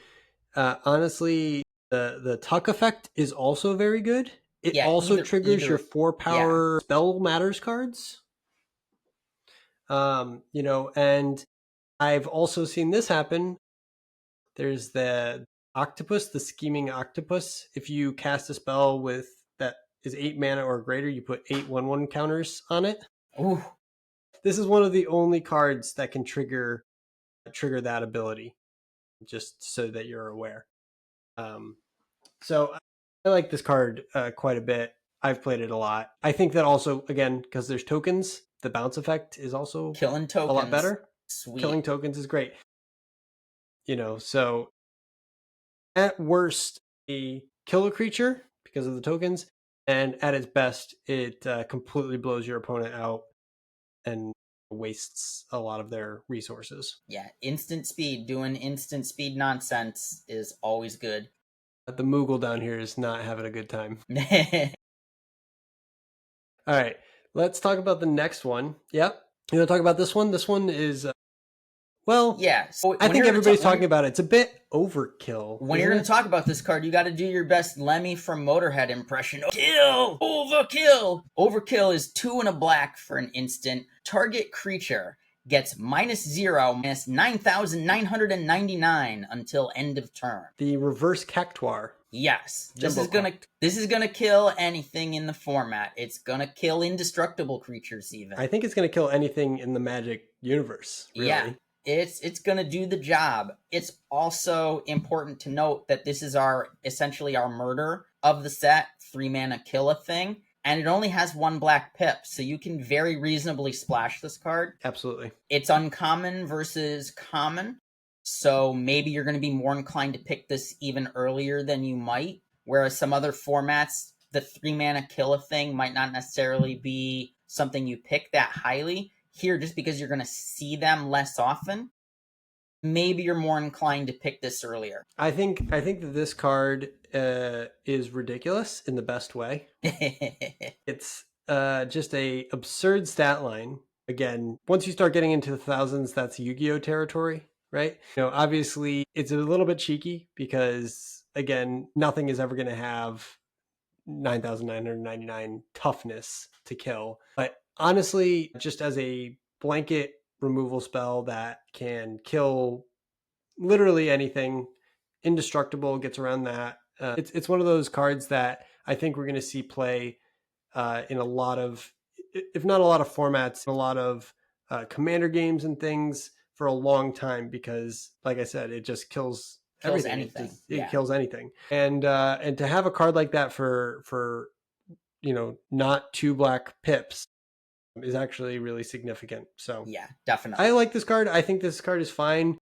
honestly, the Tuck effect is also very good. It yeah, also triggers your either 4 yeah. power spell matters cards. And I've also seen this happen. There's the octopus, the scheming octopus. If you cast a spell with that is 8 mana or greater, you put 8/1/1 counters on it. Ooh, This is one of the only cards that can trigger that ability, just so that you're aware. So I like this card quite a bit. I've played it a lot. I think that also, again, because there's tokens, the bounce effect is also killing a lot tokens. better. Sweet. Killing tokens is great. So at worst, a kill a creature because of the tokens, and at its best, it completely blows your opponent out and wastes a lot of their resources. Yeah, instant speed, doing instant speed nonsense is always good. The Moogle down here is not having a good time. All right, let's talk about the next one. Yep. You want to talk about this one? This one is, well, Yeah, so I think everybody's talking about it. It's a bit overkill, when you're isn't going it? to talk about this card, you got to do your best Lemmy from Motorhead impression. Kill! Overkill! Overkill is 2 and a black for an instant. Target creature gets -0, minus 9,999 until end of turn. The reverse Cactuar. Yes, this Jumbo is gonna kill anything in the format. It's gonna kill indestructible creatures even. I think it's going to kill anything in the Magic universe, really. Yeah, it's gonna do the job. It's also important to note that this is essentially our murder of the set, 3 mana kill a thing, and it only has 1 black pip, so you can very reasonably splash this card. Absolutely. It's uncommon versus common, so maybe you're going to be more inclined to pick this even earlier than you might, whereas some other formats, the 3 mana kill a thing might not necessarily be something you pick that highly. Here, just because you're going to see them less often, maybe you're more inclined to pick this earlier. I think that this card is ridiculous in the best way. It's just a absurd stat line. Again, once you start getting into the thousands, that's Yu-Gi-Oh territory, right? Obviously, it's a little bit cheeky because, again, nothing is ever going to have 9,999 toughness to kill. But honestly, just as a blanket removal spell that can kill literally anything, indestructible, gets around that. It's one of those cards that I think we're going to see play in a lot of, if not a lot of formats, a lot of commander games and things for a long time because, like I said, it just kills everything. Anything. It kills anything. And to have a card like that for not 2 black pips is actually really significant. So yeah, definitely. I like this card. I think this card is fine.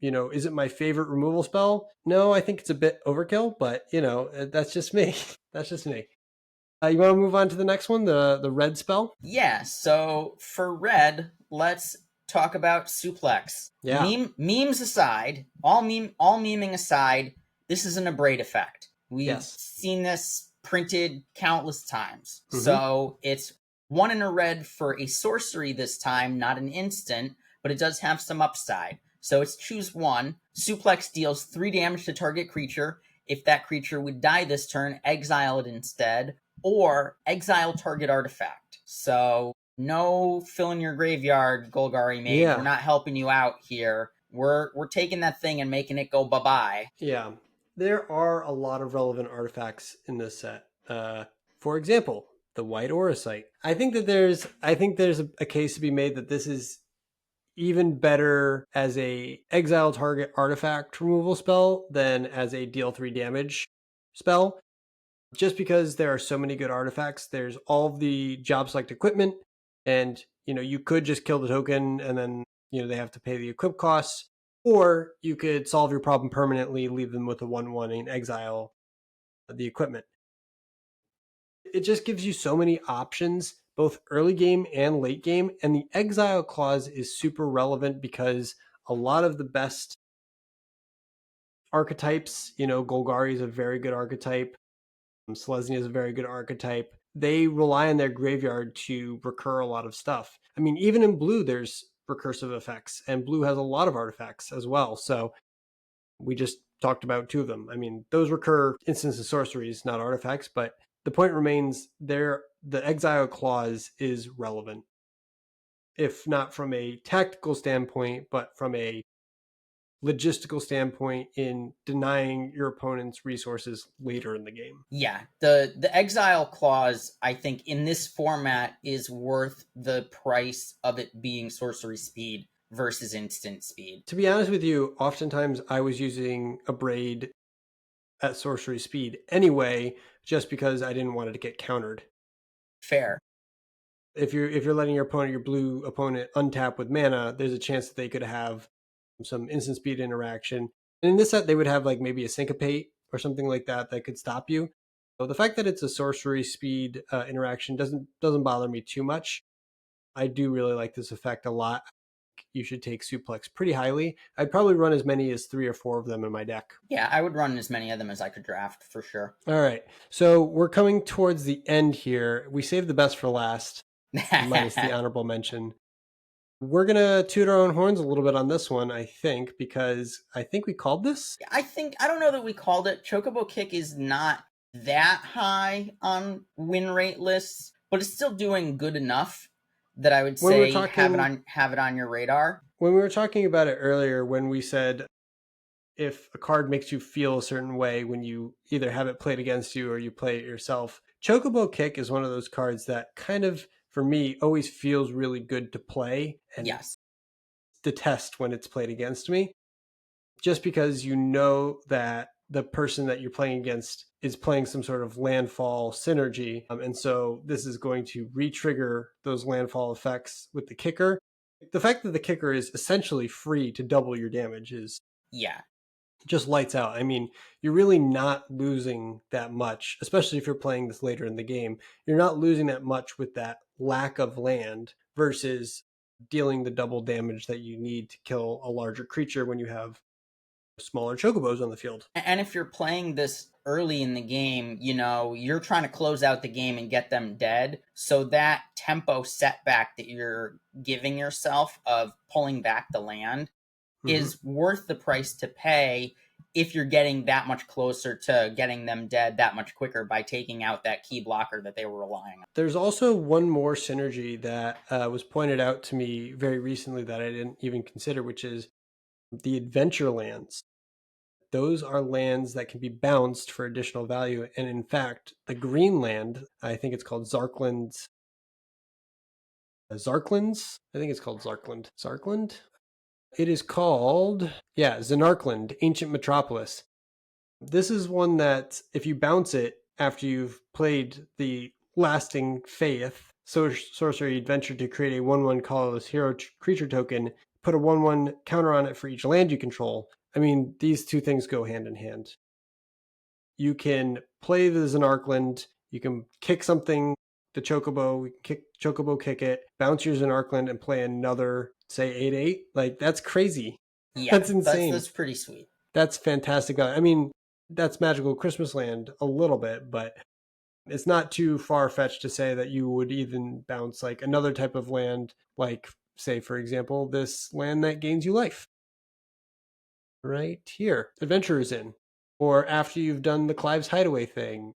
Is it my favorite removal spell? No, I think it's a bit overkill, but that's just me. That's just me. You want to move on to the next one, the red spell? Yeah, so for red, let's talk about Suplex. Yeah. Memes aside, all meming aside, this is an abrade effect. We've seen this printed countless times. Mm-hmm. So it's 1 in a red for a sorcery this time, not an instant, but it does have some upside. So it's choose 1. Suplex deals 3 damage to target creature. If that creature would die this turn, exile it instead, or exile target artifact. So no fill in your graveyard, Golgari Mage. Yeah. We're not helping you out here. We're taking that thing and making it go bye-bye. Yeah. There are a lot of relevant artifacts in this set. For example, the White Aura Site. I think there's a case to be made that this is even better as a exile target artifact removal spell than as a deal 3 damage spell. Just because there are so many good artifacts, there's all of the job select equipment, and you could just kill the token and then they have to pay the equip costs, or you could solve your problem permanently, leave them with a 1/1 and exile the equipment. It just gives you so many options, both early game and late game, and the exile clause is super relevant because a lot of the best archetypes, Golgari is a very good archetype, Selesnya is a very good archetype. They rely on their graveyard to recur a lot of stuff. I mean, even in blue, there's recursive effects, and blue has a lot of artifacts as well. So we just talked about 2 of them. I mean, those recur instants and sorceries, not artifacts, but the point remains the exile clause is relevant, if not from a tactical standpoint, but from a logistical standpoint in denying your opponent's resources later in the game. Yeah, the exile clause, I think, in this format is worth the price of it being sorcery speed versus instant speed. To be honest with you, oftentimes I was using a braid at sorcery speed anyway, just because I didn't want it to get countered. Fair. If you're letting your blue opponent untap with mana, there's a chance that they could have some instant speed interaction. And in this set, they would have like maybe a syncopate or something like that could stop you. So the fact that it's a sorcery speed interaction doesn't bother me too much. I do really like this effect a lot. You should take Suplex pretty highly. I'd probably run as many as 3 or 4 of them in my deck. Yeah, I would run as many of them as I could draft for sure. All right. So we're coming towards the end here. We saved the best for last, minus the honorable mention. We're going to toot our own horns a little bit on this one, I think, because I think we called this. I don't know that we called it. Chocobo Kick is not that high on win rate lists, but it's still doing good enough that I would When we were say talking, have it on your radar. when we were talking about it earlier, when we said if a card makes you feel a certain way when you either have it played against you or you play it yourself, Chocobo Kick is one of those cards that kind of, for me, always feels really good to play and Yes. detest when it's played against me, just because you know that the person that you're playing against is playing some sort of landfall synergy. And so this is going to re-trigger those landfall effects with the kicker. The fact that the kicker is essentially free to double your damage is Yeah. just lights out. I mean, you're really not losing that much, especially if you're playing this later in the game. You're not losing that much with that lack of land versus dealing the double damage that you need to kill a larger creature when you have smaller chocobos on the field. And if you're playing this early in the game, you're trying to close out the game and get them dead. So that tempo setback that you're giving yourself of pulling back the land Mm-hmm. is worth the price to pay if you're getting that much closer to getting them dead that much quicker by taking out that key blocker that they were relying on. There's also one more synergy that was pointed out to me very recently that I didn't even consider, which is the adventure lands. Those are lands that can be bounced for additional value. And in fact, the green land, I think it's called Zarkland. Zarklands? I think it's called Zarkland. Zarkland? It is called, yeah, Zanarkland, Ancient Metropolis. This is one that if you bounce it after you've played the Lasting Faith sorcery adventure to create a 1/1 colorless hero creature token, put a 1/1 counter on it for each land you control. I mean, these two things go hand in hand. You can play the Zanarkland, you can kick something, the Chocobo, Chocobo kick it, bounce your Zanarkland and play another, say 8/8. Like, that's crazy. Yeah, That's that's insane. that's pretty sweet. That's fantastic. I mean, that's Magical Christmas Land a little bit, but it's not too far fetched to say that you would even bounce like another type of land, like, say, for example, this land that gains you life. Right here, Adventurers Inn. Or after you've done the Clive's Hideaway thing.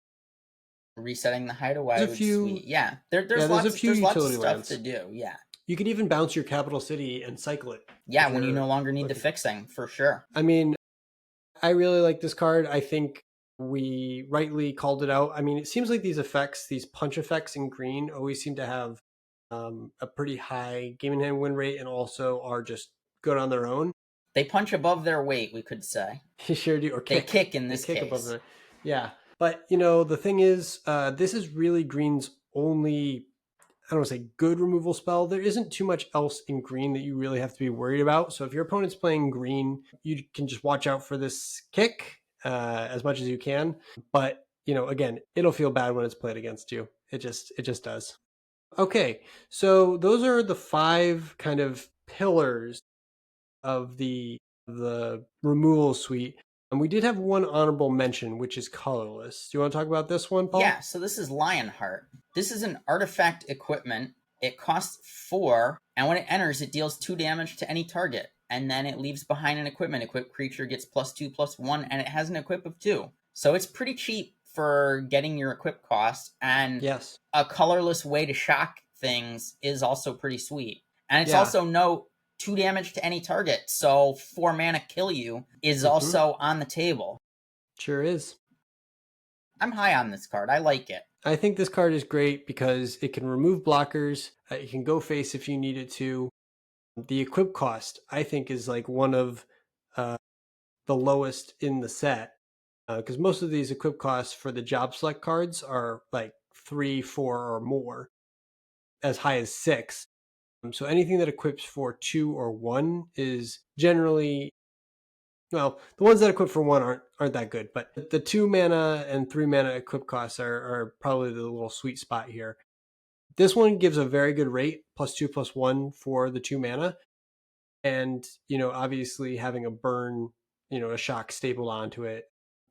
Resetting the hideaway There's a would be few, sweet. Yeah, yeah, there's a few there's lots of utility stuff to lands. do. Yeah, You could even bounce your capital city and cycle it yeah, if when you no you're longer need the looking. fixing for sure. I mean, I really like this card. I think we rightly called it out. I mean, it seems like these effects, these punch effects in green, always seem to have a pretty high game in hand win rate and also are just good on their own. They punch above their weight, we could say. You sure do. Or They kick. kick in They this kick above case. the. Yeah. But, the thing is, this is really green's only, I don't want to say good removal spell. There isn't too much else in green that you really have to be worried about. So if your opponent's playing green, you can just watch out for this kick as much as you can. But again, it'll feel bad when it's played against you. It just does. Okay, so those are the 5 kind of pillars of the removal suite. And we did have one honorable mention, which is colorless. Do you want to talk about this one, Paul? Yeah, so this is Lionheart. This is an artifact equipment. It costs 4, and when it enters, it deals 2 damage to any target. And then it leaves behind an equipment. Equipped creature gets +2/+1, and it has an equip of 2. So it's pretty cheap for getting your equip cost. And Yes. a colorless way to shock things is also pretty sweet. And it's Yeah. also no 2 damage to any target. So 4 mana kill you is Mm-hmm. also on the table. Sure is. I'm high on this card. I like it. I think this card is great because it can remove blockers. It can go face if you need it to. The equip cost, I think, is like one of uh, the lowest in the set because most of these equip costs for the job select cards are like 3, 4, or more, as high as 6. So anything that equips for 2 or 1 is generally, well, the ones that equip for 1 aren't that good, but the 2 mana and 3 mana equip costs are probably the little sweet spot here. This one gives a very good rate, +2/+1 for the 2 mana. And, obviously having a burn, a shock stapled onto it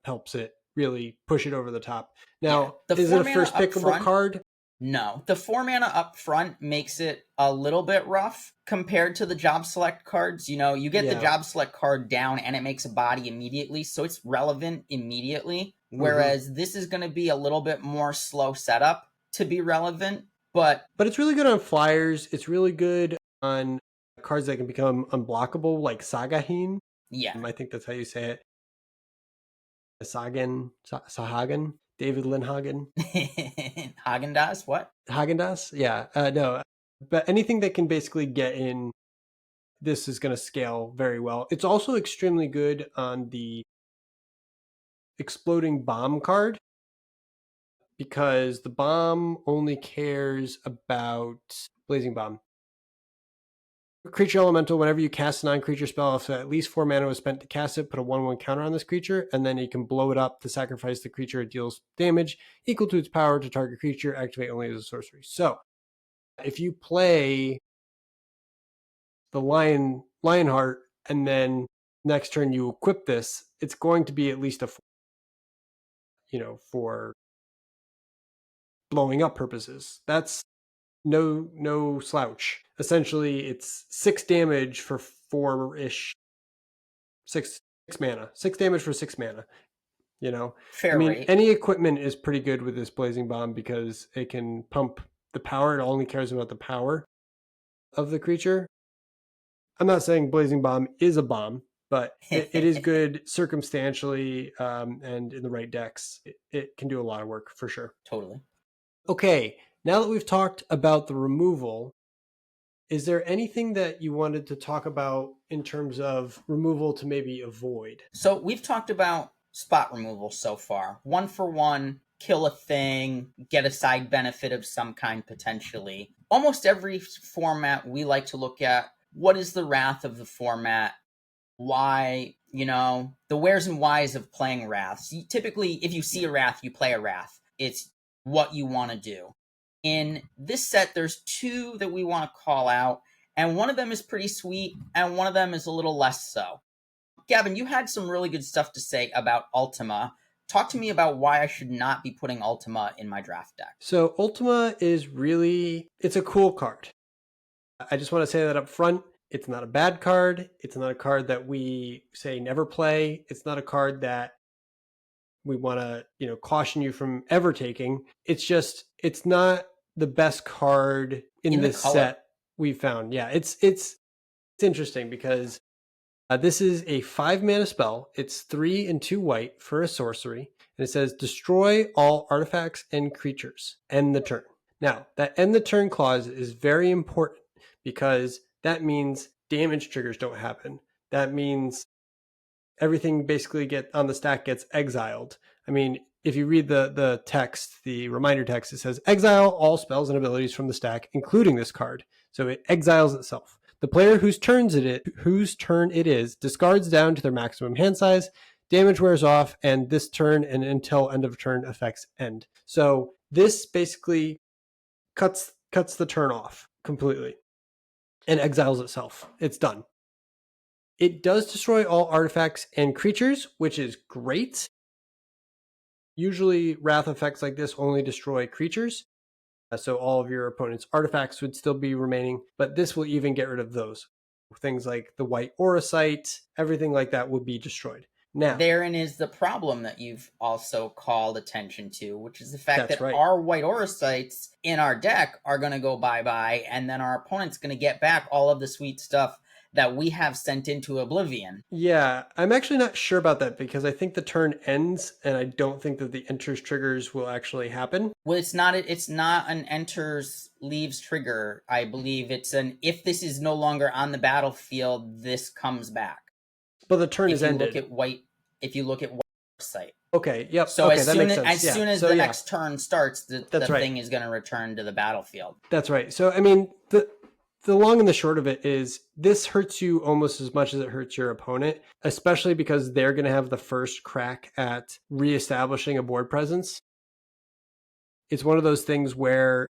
helps it really push it over the top. Yeah, Now, the is it four a mana first up pickable front. card? No, the 4 mana up front makes it a little bit rough compared to the job select cards. You get the Yeah. job select card down and it makes a body immediately, so it's relevant immediately. Mm-hmm. Whereas this is going to be a little bit more slow setup to be relevant, but it's really good on flyers. It's really good on cards that can become unblockable, like Sagahin. yeah. I think that's how you say it. Sahagan, David Lindhagen. Haagen-Dazs, what? Hagendas? Yeah. No. But anything that can basically get in, this is going to scale very well. It's also extremely good on the exploding bomb card because the bomb only cares about blazing bomb. Creature elemental, whenever you cast a non-creature spell, if at least 4 mana was spent to cast it, put a 1/1 counter on this creature, and then you can blow it up to sacrifice the creature. It deals damage equal to its power to target creature, activate only as a sorcery. So if you play the Lionheart and then next turn you equip this, it's going to be at least for blowing up purposes. That's no slouch. Essentially, it's 6 damage for 4-ish, 6 mana. 6 damage for 6 mana. I Fair mean, rate. any equipment is pretty good with this Blazing Bomb because it can pump the power. It only cares about the power of the creature. I'm not saying Blazing Bomb is a bomb, but it is good circumstantially, and in the right decks. It can do a lot of work for sure. Totally. Okay, now that we've talked about the removal, is there anything that you wanted to talk about in terms of removal to maybe avoid? So we've talked about spot removal so far. 1-for-1, kill a thing, get a side benefit of some kind potentially. Almost every format we like to look at, what is the wrath of the format? Why, the wheres and whys of playing wraths. Typically, if you see a wrath, you play a wrath. It's what you want to do. In this set, there's 2 that we want to call out, and one of them is pretty sweet, and one of them is a little less so. Gavin, you had some really good stuff to say about Ultima. Talk to me about why I should not be putting Ultima in my draft deck. So Ultima is it's a cool card. I just want to say that up front. It's not a bad card. It's not a card that we say never play. It's not a card that we want to, caution you from ever taking. It's not the best card in In the this color. set we've found. Yeah, it's interesting because this is a 5 mana spell. It's 3 and 2 white for a sorcery. And it says destroy all artifacts and creatures. End the turn. Now, that end the turn clause is very important because that means damage triggers don't happen. That means everything basically on the stack gets exiled. I mean, if you read the text, the reminder text, it says exile all spells and abilities from the stack, including this card. So it exiles itself. The player whose turn it is discards down to their maximum hand size. Damage wears off, and this turn and until end of turn effects end. So this basically cuts the turn off completely and exiles itself. It's done. It does destroy all artifacts and creatures, which is great. Usually, wrath effects like this only destroy creatures. So all of your opponent's artifacts would still be remaining, but this will even get rid of those. Things like the white aura site, everything like that would be destroyed. Now, therein is the problem that you've also called attention to, which is the fact that's that right. our white aura sites in our deck are going to go bye-bye, and then our opponent's going to get back all of the sweet stuff that we have sent into oblivion. Yeah, I'm actually not sure about that because I think the turn ends, and I don't think that the enters triggers will actually happen. Well, it's not an enters leaves trigger. I believe it's an if this is no longer on the battlefield, this comes back. But the turn If is you ended. if you look at white site. Okay, yep. So Okay, that makes sense. soon as the next turn starts, the right. thing is going to return to the battlefield. That's right. So I mean, the long and the short of it is this hurts you almost as much as it hurts your opponent, especially because they're going to have the first crack at reestablishing a board presence. It's one of those things where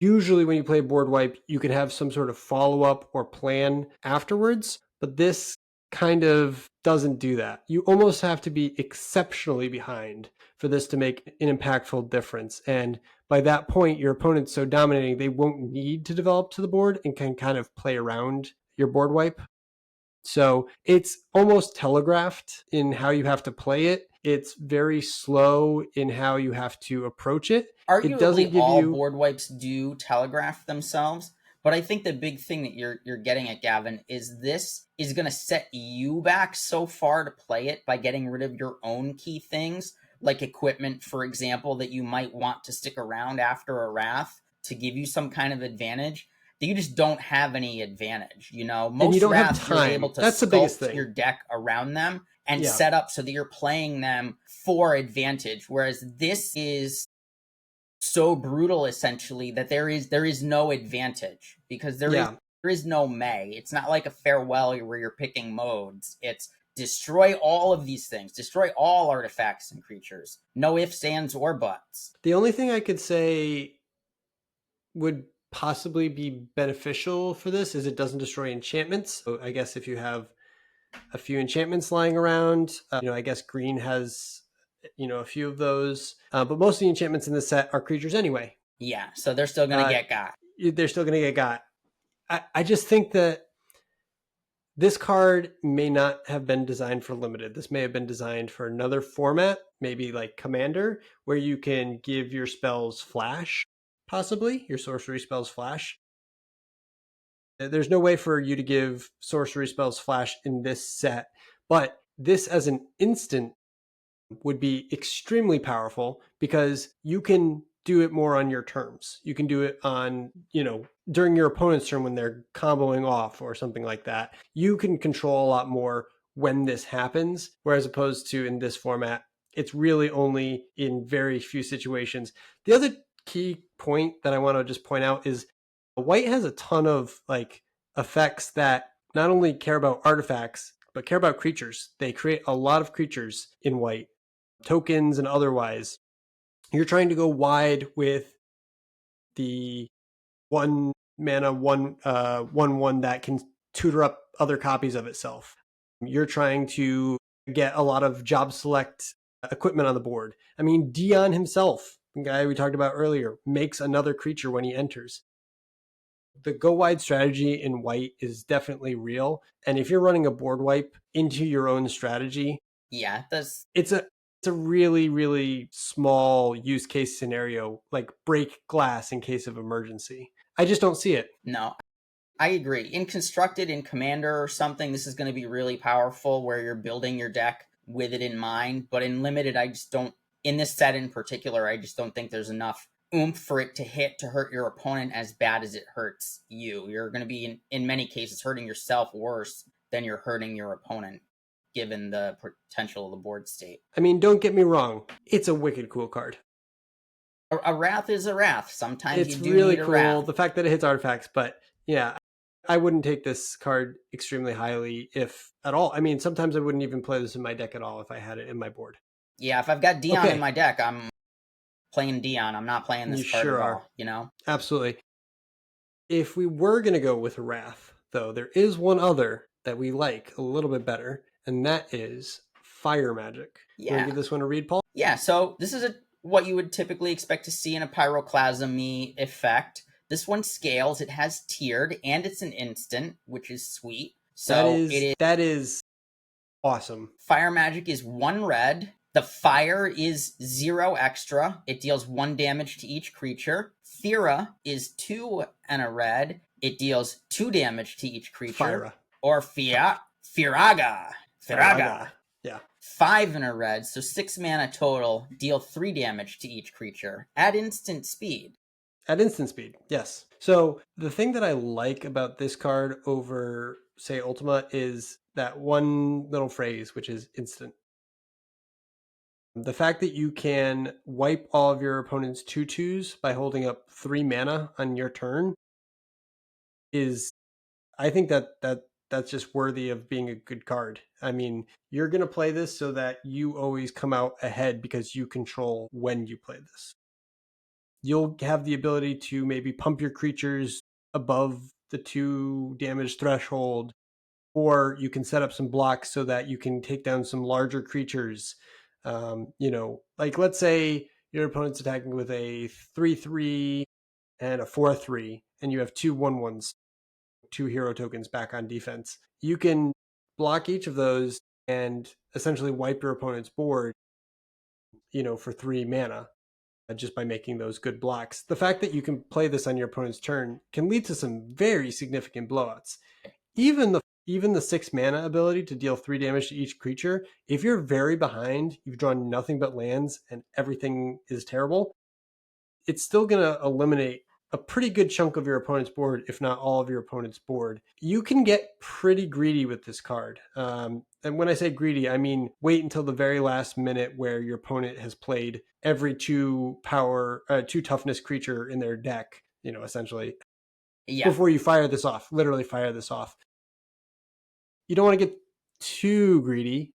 Usually when you play board wipe, you can have some sort of follow-up or plan afterwards, but this kind of doesn't do that. You almost have to be exceptionally behind for this to make an impactful difference. And by that point, your opponent's so dominating, they won't need to develop to the board and can kind of play around your board wipe. So it's almost telegraphed in how you have to play it. It's very slow in how you have to approach it. It Arguably doesn't give all you, board wipes do telegraph themselves, but I think the big thing that you're getting at, Gavin, is this is going to set you back so far to play it by getting rid of your own key things, like equipment, for example, that you might want to stick around after a wrath to give you some kind of advantage, that you just don't have any advantage. You know, and you most don't have wraths you're able time. to That's the biggest sculpt your thing. deck around them and Yeah. set up so that you're playing them for advantage, whereas this is so brutal essentially that there is no advantage, because Yeah. there is no May. It's not like a farewell where you're picking modes. It's destroy all of these things, destroy all artifacts and creatures. No ifs, ands, or buts. The only thing I could say would possibly be beneficial for this is it doesn't destroy enchantments. So I guess if you have a few enchantments lying around, I guess green has, a few of those. But most of the enchantments in the set are creatures anyway. Yeah, so they're still gonna Uh, get got. they're still going to get got. I just think that this card may not have been designed for limited. This may have been designed for another format, maybe like Commander, where you can give your spells flash, possibly your sorcery spells flash. There's no way for you to give sorcery spells flash in this set, but this as an instant would be extremely powerful because you can do it more on your terms. You can do it on, during your opponent's turn when they're comboing off or something like that. You can control a lot more when this happens, whereas opposed to in this format, it's really only in very few situations. The other key point that I want to just point out is white has a ton of like effects that not only care about artifacts but care about creatures. They create a lot of creatures in white, tokens and otherwise. You're trying to go wide with the 1 mana, 1/1 that can tutor up other copies of itself. You're trying to get a lot of job select equipment on the board. I mean, Dion himself, the guy we talked about earlier, makes another creature when he enters. The go wide strategy in white is definitely real. And if you're running a board wipe into your own strategy, Yeah, that's it's a really, really small use case scenario, like break glass in case of emergency. I just don't see it. no. I agree. In constructed, in Commander or something, this is going to be really powerful where you're building your deck with it in mind. But in limited, I just don't. In this set in particular, I just don't think there's enough oomph for it to hit to hurt your opponent as bad as it hurts you. You're going to be in many cases hurting yourself worse than you're hurting your opponent, given the potential of the board state. I mean, don't get me wrong, it's a wicked cool card. A wrath is a wrath. Sometimes you It's do really need a cool, wrath. the fact that it hits artifacts, but yeah, I wouldn't take this card extremely highly, if at all. I mean, sometimes I wouldn't even play this in my deck at all if I had it in my board. Yeah, if I've got Dion in Okay, my deck, I'm playing Dion. I'm not playing you this card at sure are. all, you know? Absolutely. If we were going to go with a Wrath, though, there is one other that we like a little bit better, and that is Fire Magic. You want to Yeah. give this one a read, Paul? Yeah, so this is what you would typically expect to see in a pyroclasmy effect. This one scales, it has tiered, and it's an instant, which is sweet. So That is awesome. fire magic is 1 red. The fire is 0 extra. It deals 1 damage to each creature. Thera is 2 and a red. It deals 2 damage to each creature. Fyra. Or Firaga. Firaga. Yeah. 5 in a red, so 6 mana total, deal 3 damage to each creature at instant speed. At instant speed, yes. So the thing that I like about this card over, say, Ultima is that one little phrase, which is instant. The fact that you can wipe all of your opponent's 2/2s by holding up 3 mana on your turn is, I think that's just worthy of being a good card. I mean, you're going to play this so that you always come out ahead because you control when you play this. you'll have the ability to maybe pump your creatures above the 2 damage threshold, or you can set up some blocks so that you can take down some larger creatures. Like let's say your opponent's attacking with a 3/3 and a 4/3, and you have 2/1/1s, 2 hero tokens back on defense. You can block each of those and essentially wipe your opponent's board, for 3 mana, just by making those good blocks. The fact that you can play this on your opponent's turn can lead to some very significant blowouts. Even the 6 mana ability to deal 3 damage to each creature, if you're very behind, you've drawn nothing but lands and everything is terrible, it's still going to eliminate a pretty good chunk of your opponent's board, if not all of your opponent's board. You can get pretty greedy with this card. And when I say greedy, I mean wait until the very last minute where your opponent has played every 2 toughness creature in their deck, essentially, Yeah, before you fire this off. Literally fire this off. You don't want to get too greedy.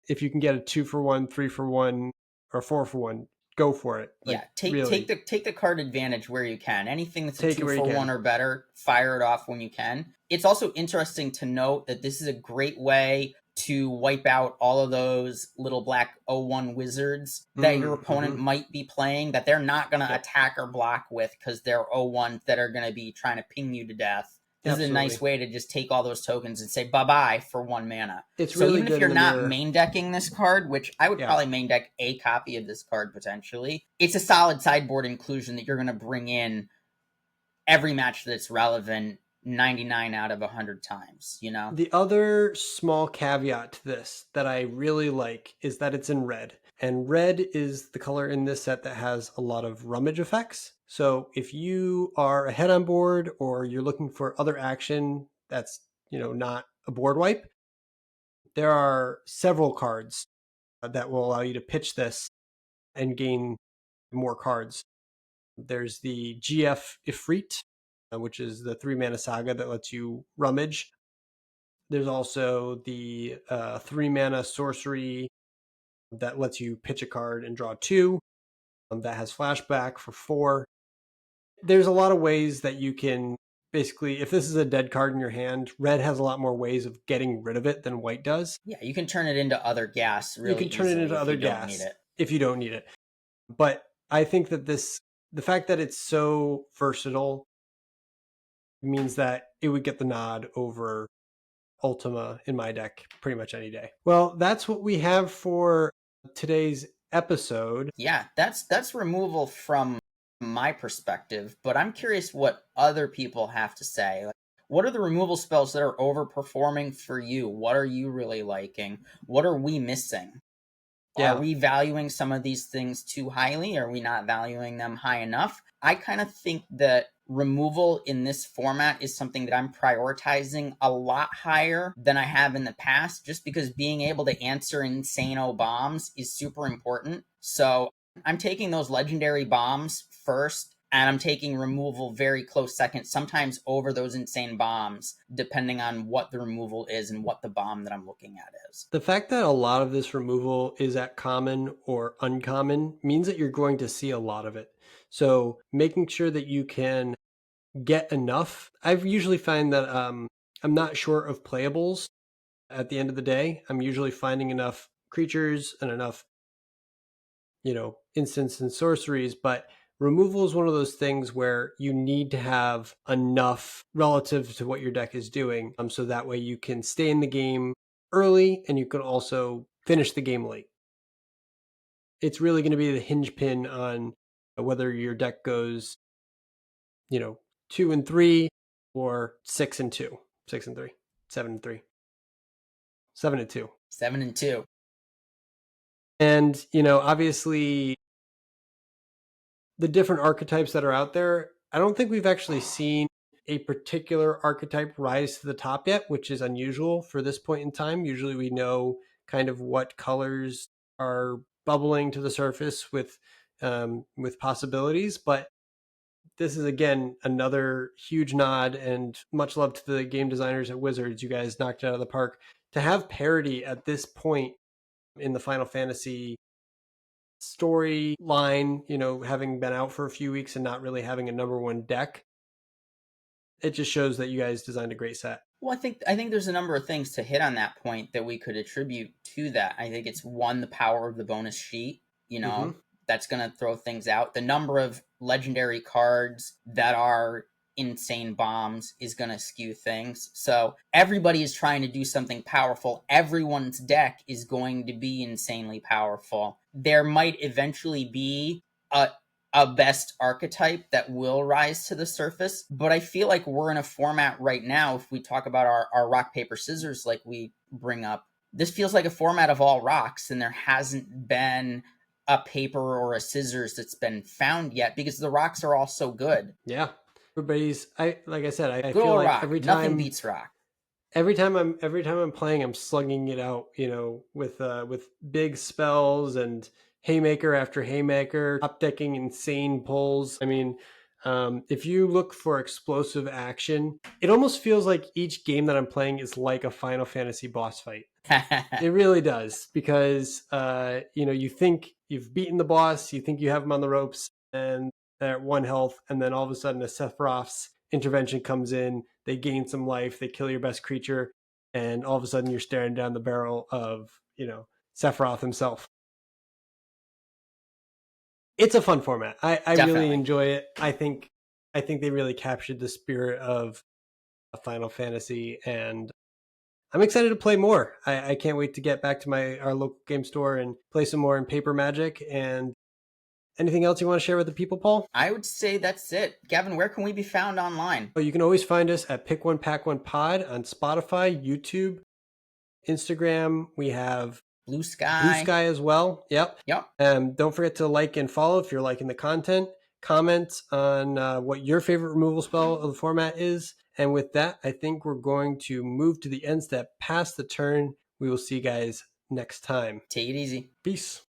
If you can get a 2-for-1, 3-for-1, or 4-for-1, go for it. yeah. Like, Take really, the card advantage where you can. Anything that's a take it two where you for can. one or better, fire it off when you can. It's also interesting to note that this is a great way to wipe out all of those little black 01 wizards that your opponent Mm-hmm. might be playing that they're not going to Yep. attack or block with because they're 01s that are going to be trying to ping you to death. This is a nice Absolutely. way to just take all those tokens and say bye bye for 1 mana. It's So really even if good you're in the not mirror. main decking this card, which I would Yeah. probably main deck a copy of this card potentially, it's a solid sideboard inclusion that you're going to bring in every match that's relevant 99 out of 100 times, you know? The other small caveat to this that I really like is that it's in red. And red is the color in this set that has a lot of rummage effects. So if you are ahead on board or you're looking for other action that's, not a board wipe, there are several cards that will allow you to pitch this and gain more cards. There's the GF Ifrit, which is the 3 mana saga that lets you rummage. There's also the 3 mana sorcery that lets you pitch a card and draw two. That has flashback for 4. There's a lot of ways that you can basically, if this is a dead card in your hand, red has a lot more ways of getting rid of it than white does. Yeah, you can turn it into other gas You really can turn it easily into if you other don't need gas it. if you don't need it. But I think that the fact that it's so versatile means that it would get the nod over Ultima in my deck pretty much any day. Well, that's what we have for today's episode. Yeah, that's removal from my perspective, but I'm curious what other people have to say. Like, what are the removal spells that are overperforming for you? What are you really liking? What are we missing? Are Yeah. we valuing some of these things too highly? Are we not valuing them high enough? I kind of think that removal in this format is something that I'm prioritizing a lot higher than I have in the past, just because being able to answer insano bombs is super important. So I'm taking those legendary bombs first, and I'm taking removal very close second, sometimes over those insane bombs, depending on what the removal is and what the bomb that I'm looking at is. The fact that a lot of this removal is at common or uncommon means that you're going to see a lot of it. So making sure that you can get enough. I've usually find that I'm not short of playables at the end of the day. I'm usually finding enough creatures and enough, instants and sorceries, but removal is one of those things where you need to have enough relative to what your deck is doing. So that way you can stay in the game early and you can also finish the game late. It's really going to be the hinge pin on whether your deck goes, 2-3 or 6-2, 6-3, 7-3, 7-2. 7 and 2. And, obviously the different archetypes that are out there, I don't think we've actually seen a particular archetype rise to the top yet, which is unusual for this point in time. Usually we know kind of what colors are bubbling to the surface with possibilities, but this is again another huge nod and much love to the game designers at Wizards. You guys knocked it out of the park. To have parity at this point in the Final Fantasy storyline, having been out for a few weeks and not really having a number one deck, it just shows that you guys designed a great set. Well, I think there's a number of things to hit on that point that we could attribute to that. I think it's one, the power of the bonus sheet. Mm-hmm. That's going to throw things out. The number of legendary cards that are insane bombs is going to skew things. So everybody is trying to do something powerful. Everyone's deck is going to be insanely powerful. There might eventually be a best archetype that will rise to the surface. But I feel like we're in a format right now, if we talk about our rock, paper, scissors, like we bring up, this feels like a format of all rocks, and there hasn't been a paper or a scissors that's been found yet because the rocks are all so good. Yeah. Like I said, I Good feel old like rock. Nothing beats rock. every time I'm playing, I'm slugging it out, with big spells and haymaker after haymaker, top decking insane pulls. I mean, if you look for explosive action, it almost feels like each game that I'm playing is like a Final Fantasy boss fight. It really does, because you think you've beaten the boss, you think you have him on the ropes, and they're at 1 health, and then all of a sudden a Sephiroth's intervention comes in, they gain some life, they kill your best creature, and all of a sudden you're staring down the barrel of, Sephiroth himself. It's a fun format. I really Definitely. enjoy it. I think they really captured the spirit of Final Fantasy, and I'm excited to play more. I can't wait to get back to our local game store and play some more in Paper Magic. And anything else you want to share with the people, Paul? I would say that's it. Gavin, where can we be found online? Oh, you can always find us at Pick One Pack One Pod on Spotify, YouTube, Instagram. We have Blue Blue Sky. Sky as well. Yep. Yep. Don't forget to like and follow if you're liking the content. Comment on what your favorite removal spell of the format is. And with that, I think we're going to move to the end step, past the turn. We will see you guys next time. Take it easy. Peace.